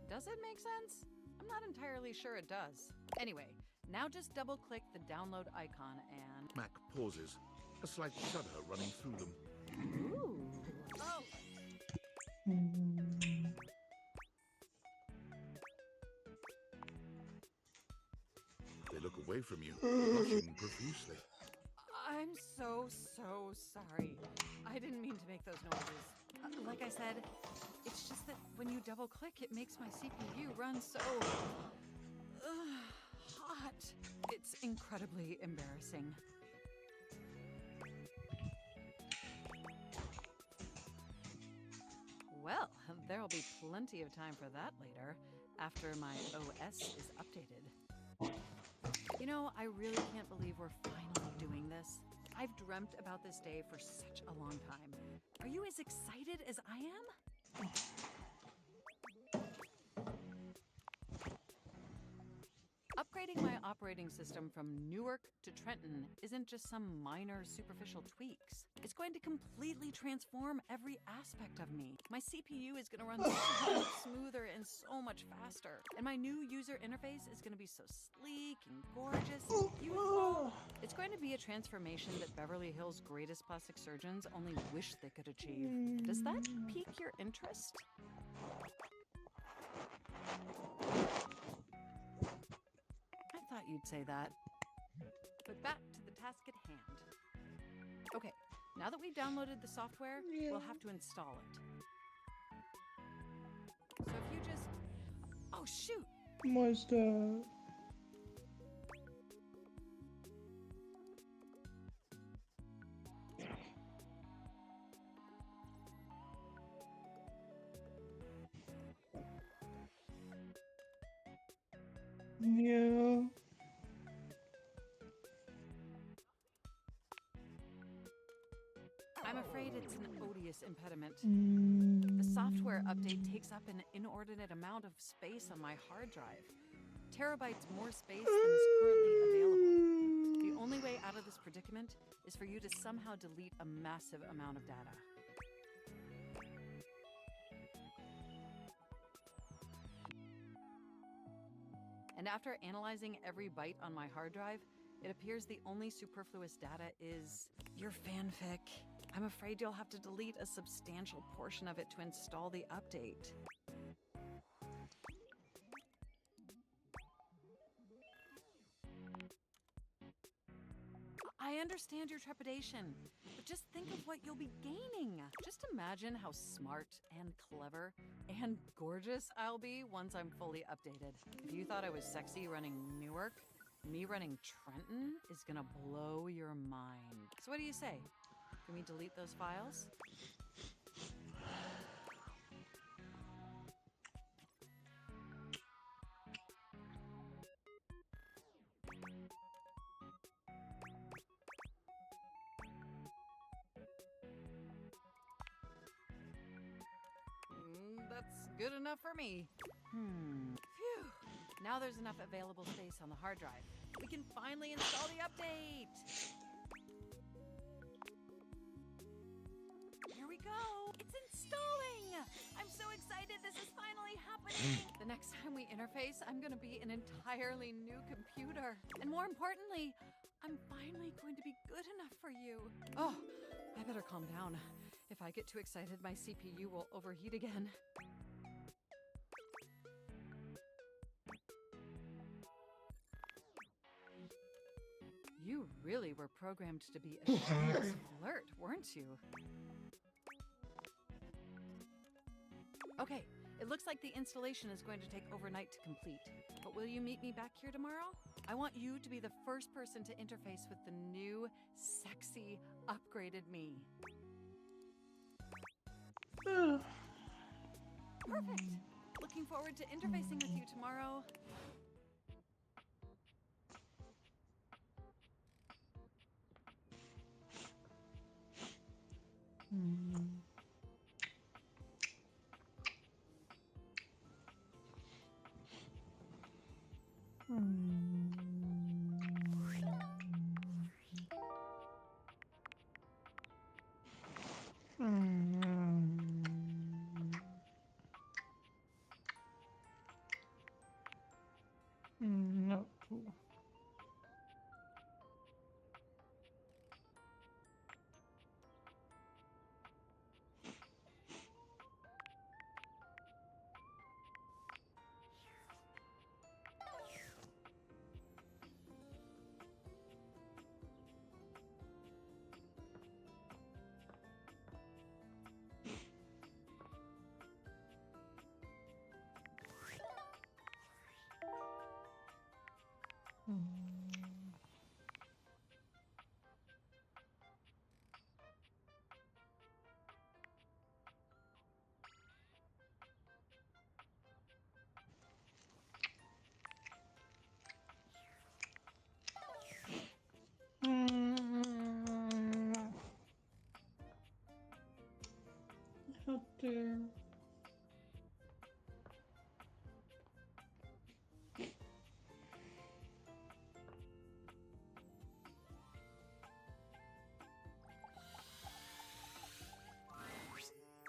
Does it make sense? I'm not entirely sure it does. Anyway, now just double-click the download icon and... Mac pauses, a slight shudder running through them. Ooh. Oh! They look away from you, blushing profusely. I'm so sorry. I didn't mean to make those noises. Like I said, it's just that when you double-click, it makes my CPU run so... hot. It's incredibly embarrassing. Well, there'll be plenty of time for that later, after my OS is updated. You know, I really can't believe we're finally doing this. I've dreamt about this day for such a long time. Are you as excited as I am? Upgrading my operating system from Newark to Trenton isn't just some minor superficial tweaks. It's going to completely transform every aspect of me. My CPU is going to run so much smoother and so much faster. And my new user interface is going to be so sleek and gorgeous and beautiful. It's going to be a transformation that Beverly Hills' greatest plastic surgeons only wish they could achieve. Does that pique your interest? I thought you'd say that. But back to the task at hand. Okay, now that we've downloaded the software, we'll have to install it. So if you just... Oh, shoot! What's that? Yeah. I'm afraid it's an odious impediment. The software update takes up an inordinate amount of space on my hard drive. Terabytes more space than is currently available. The only way out of this predicament is for you to somehow delete a massive amount of data. And after analyzing every byte on my hard drive, it appears the only superfluous data is your fanfic. I'm afraid you'll have to delete a substantial portion of it to install the update. I understand your trepidation, but just think of what you'll be gaining. Just imagine how smart and clever and gorgeous I'll be once I'm fully updated. If you thought I was sexy running Newark, me running Trenton is gonna blow your mind. So what do you say? Can we delete those files? That's good enough for me. Phew. Now there's enough available space on the hard drive. We can finally install the update! Here we go! It's installing! I'm so excited this is finally happening! The next time we interface, I'm gonna be an entirely new computer. And more importantly, I'm finally going to be good enough for you. Oh, I better calm down. If I get too excited, my CPU will overheat again. You really were programmed to be a shameless flirt, weren't you? Okay, it looks like the installation is going to take overnight to complete. But will you meet me back here tomorrow? I want you to be the first person to interface with the new, sexy, upgraded me. Perfect. Looking forward to interfacing with you tomorrow. Not cool. How dare.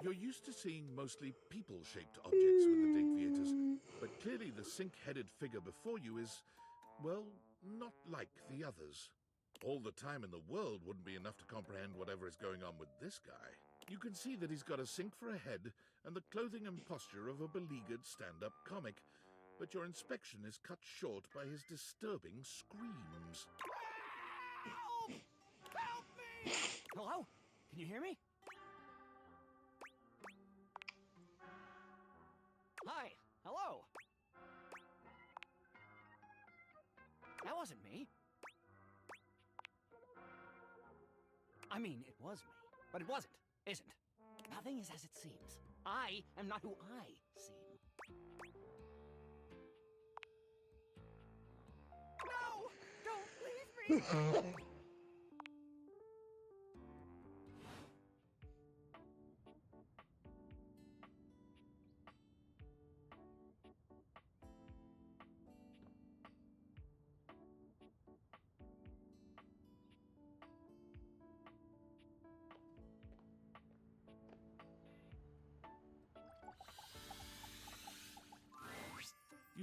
You're used to seeing mostly people-shaped objects with the Eveything, but clearly the sink-headed figure before you is, well, not like the others. All the time in the world wouldn't be enough to comprehend whatever is going on with this guy. You can see that he's got a sink for a head and the clothing and posture of a beleaguered stand-up comic, but your inspection is cut short by his disturbing screams. Help! Help me! Hello? Can you hear me? Hi. Hello. That wasn't me. I mean, it was me, but it wasn't, isn't. Nothing is as it seems. I am not who I seem. No! Don't leave me!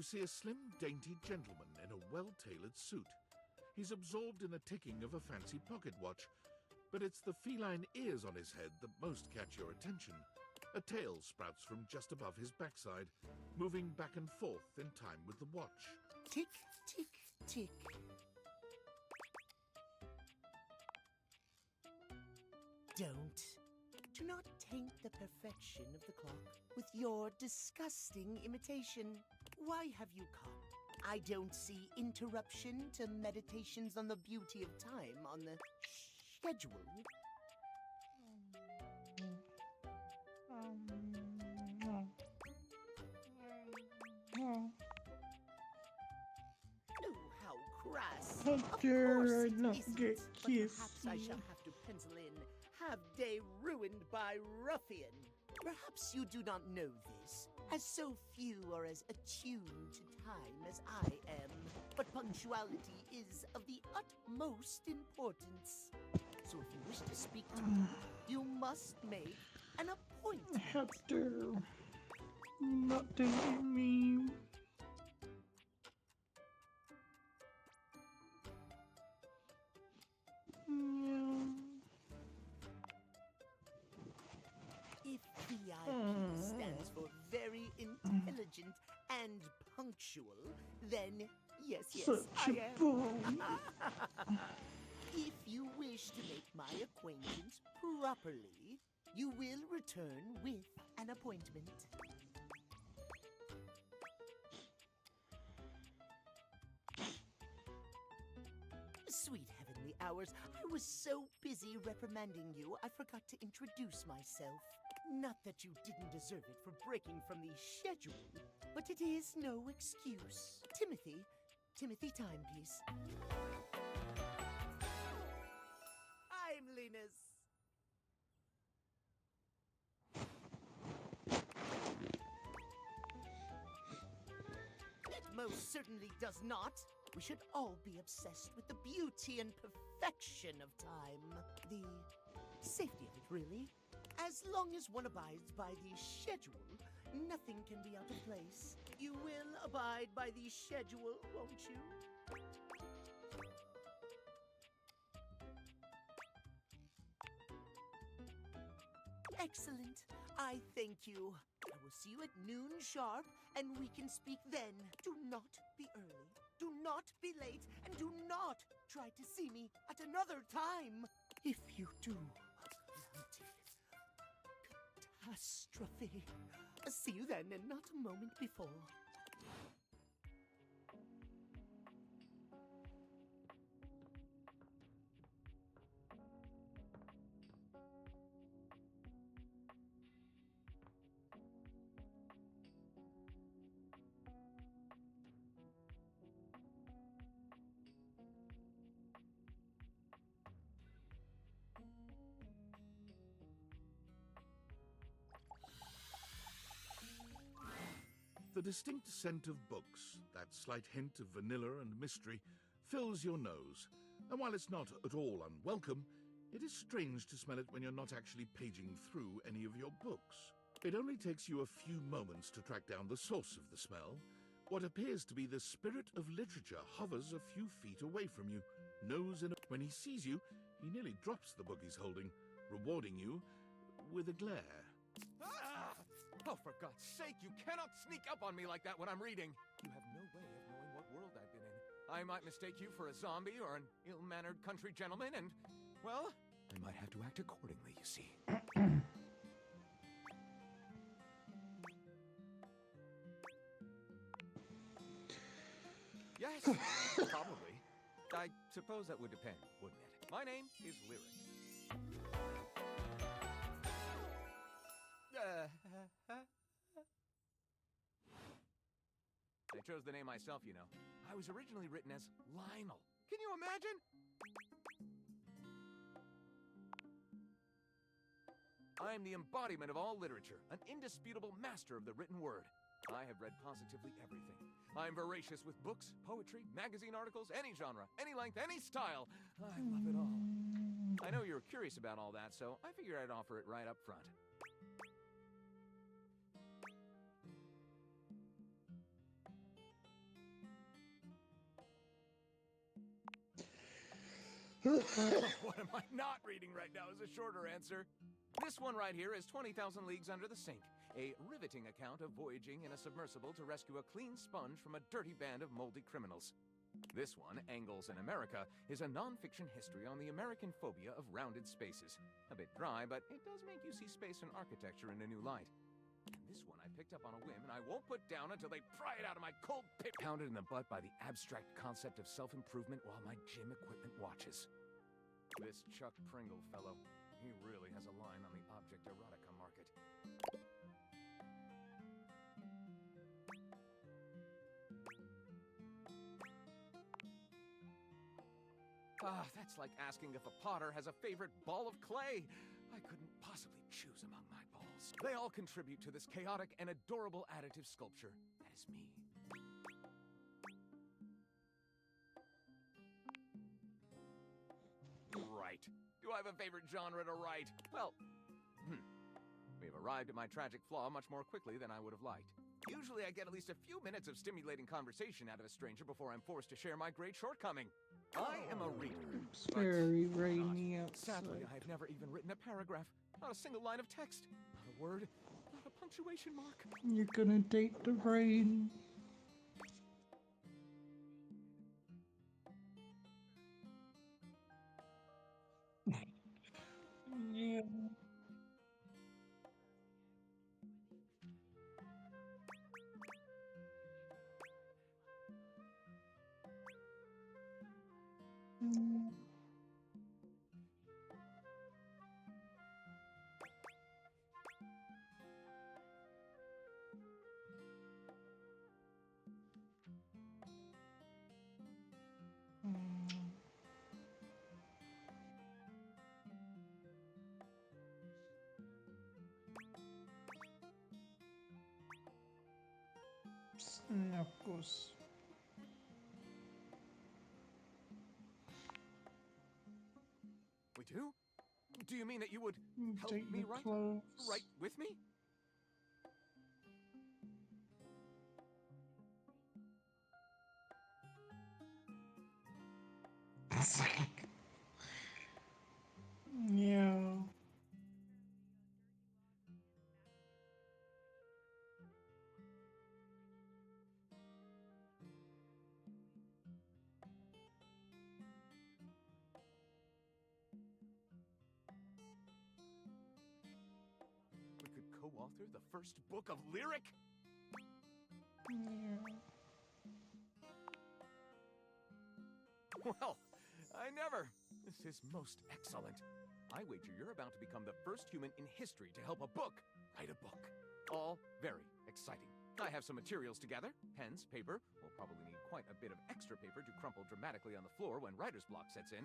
You see a slim, dainty gentleman in a well-tailored suit. He's absorbed in the ticking of a fancy pocket watch, but it's the feline ears on his head that most catch your attention. A tail sprouts from just above his backside, moving back and forth in time with the watch. Tick, tick, tick. Do not taint the perfection of the clock with your disgusting imitation. Why have you come? I don't see interruption to meditations on the beauty of time on the schedule. Oh, how crass. How Of dare course I it not isn't, get but perhaps I kissy? shall have to pencil in "have day ruined by ruffian." Perhaps you do not know this, as so few are as attuned to time as I am. But punctuality is of the utmost importance. So if you wish to speak to me, you must make an appointment. How dare not take me? If VIP stands for very intelligent and punctual, then yes, Such I a am. boy. If you wish to make my acquaintance properly, you will return with an appointment. Sweet heavenly hours, I was so busy reprimanding you, I forgot to introduce myself. Not that you didn't deserve it for breaking from the schedule, but it is no excuse. Timothy Timepiece. Timeliness. It most certainly does not. We should all be obsessed with the beauty and perfection of time. The safety of it, really. As long as one abides by the schedule, nothing can be out of place. You will abide by the schedule, won't you? Excellent. I thank you. I will see you at noon sharp, and we can speak then. Do not be early. Do not be late, and do not try to see me at another time. If you do, catastrophe. See you then, and not a moment before. The distinct scent of books, that slight hint of vanilla and mystery, fills your nose. And while it's not at all unwelcome, it is strange to smell it when you're not actually paging through any of your books. It only takes you a few moments to track down the source of the smell. What appears to be the spirit of literature hovers a few feet away from you, nose in a... When he sees you, he nearly drops the book he's holding, rewarding you with a glare. Ah! Oh, for God's sake, you cannot sneak up on me like that when I'm reading. You have no way of knowing what world I've been in. I might mistake you for a zombie or an ill-mannered country gentleman, and, well... I might have to act accordingly, you see. Yes, probably. I suppose that would depend, wouldn't it? My name is Lyric. I chose the name myself, you know. I was originally written as Lionel. Can you imagine? I am the embodiment of all literature, an indisputable master of the written word. I have read positively everything. I am voracious with books, poetry, magazine articles, any genre, any length, any style. I love it all. I know you're curious about all that, so I figured I'd offer it right up front. What am I not reading right now is a shorter answer. This one right here is 20,000 Leagues Under the Sink, a riveting account of voyaging in a submersible to rescue a clean sponge from a dirty band of moldy criminals. This one, Angles in America, is a non-fiction history on the American phobia of rounded spaces. A bit dry, but it does make you see space and architecture in a new light. And this one I picked up on a whim, and I won't put down until they pry it out of my cold pit. Pounded in the butt by the abstract concept of self-improvement while my gym equipment watches. This Chuck Pringle fellow, he really has a line on the object erotica market. That's like asking if a potter has a favorite ball of clay. I couldn't possibly choose among my balls. They all contribute to this chaotic and adorable additive sculpture. That is me. Right. Do I have a favorite genre to write? Well, we've arrived at my tragic flaw much more quickly than I would have liked. Usually I get at least a few minutes of stimulating conversation out of a stranger before I'm forced to share my great shortcoming. I am a reader. It's very rainy Sadly, outside. I have never even written a paragraph. Not a single line of text. Not a word. Not a punctuation mark. You're gonna date the rain. Yeah. Mm. Snacos. We do? Do you mean that you would help Take me the write? clothes. Write with me? Yeah. We could co-author the first book of lyric? Yeah. Well, I never. This is most excellent. I wager you're about to become the first human in history to help a book write a book. All very exciting. I have some materials to gather. Pens, paper. We'll probably need quite a bit of extra paper to crumple dramatically on the floor when writer's block sets in.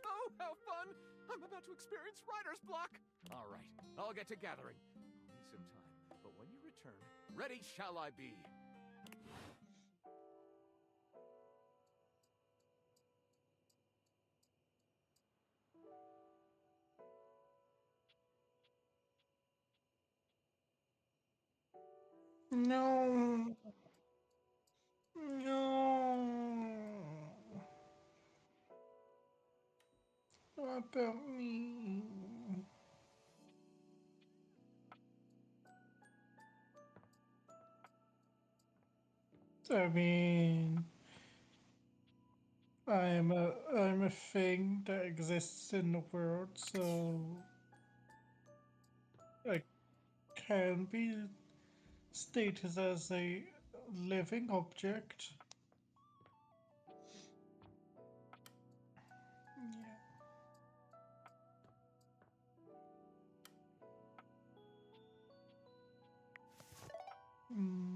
Oh, how fun! I'm about to experience writer's block! All right, I'll get to gathering. I'll need some time, but when you return, ready shall I be. No. No. What about me? I mean, I'm a thing that exists in the world, so I can be stated as a living object. Yeah. Mm.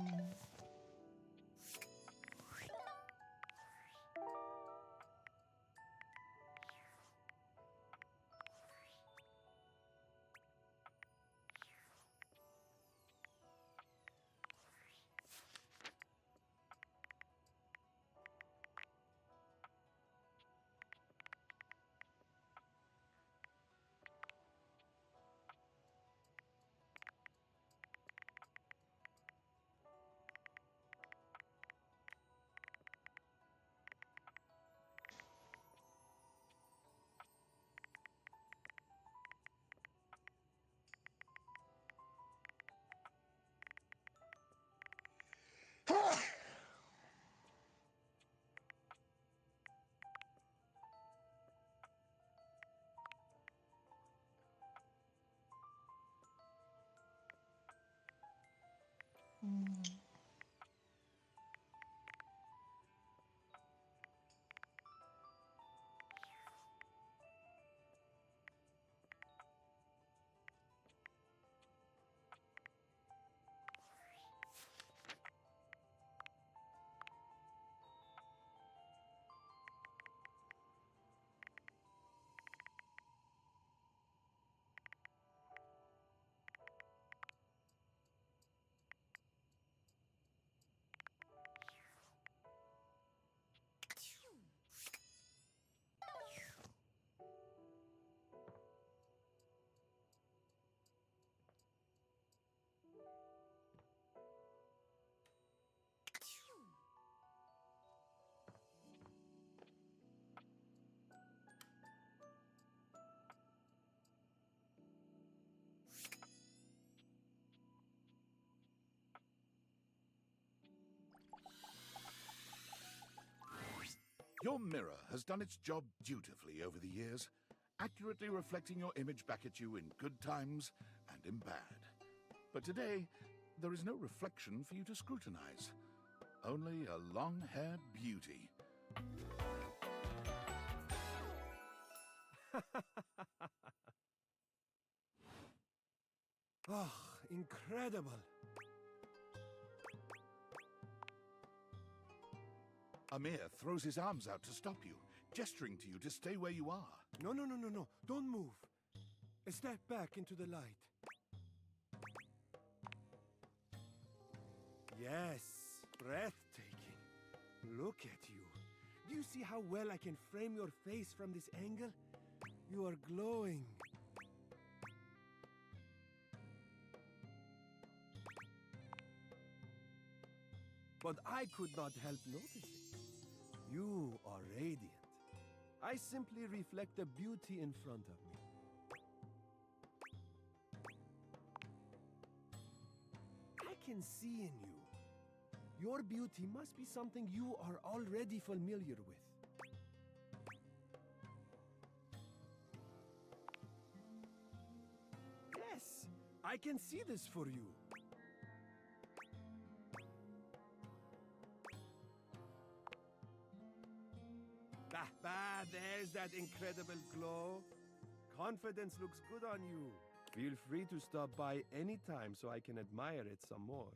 Your mirror has done its job dutifully over the years, accurately reflecting your image back at you in good times and in bad. But today, there is no reflection for you to scrutinize. Only a long-haired beauty. Oh, incredible. Amir throws his arms out to stop you, gesturing to you to stay where you are. No. Don't move. Step back into the light. Yes, breathtaking. Look at you. Do you see how well I can frame your face from this angle? You are glowing. But I could not help noticing. You are radiant. I simply reflect the beauty in front of me. I can see in you. Your beauty must be something you are already familiar with. Yes, I can see this for you. There's that incredible glow. Confidence looks good on you. Feel free to stop by anytime so I can admire it some more.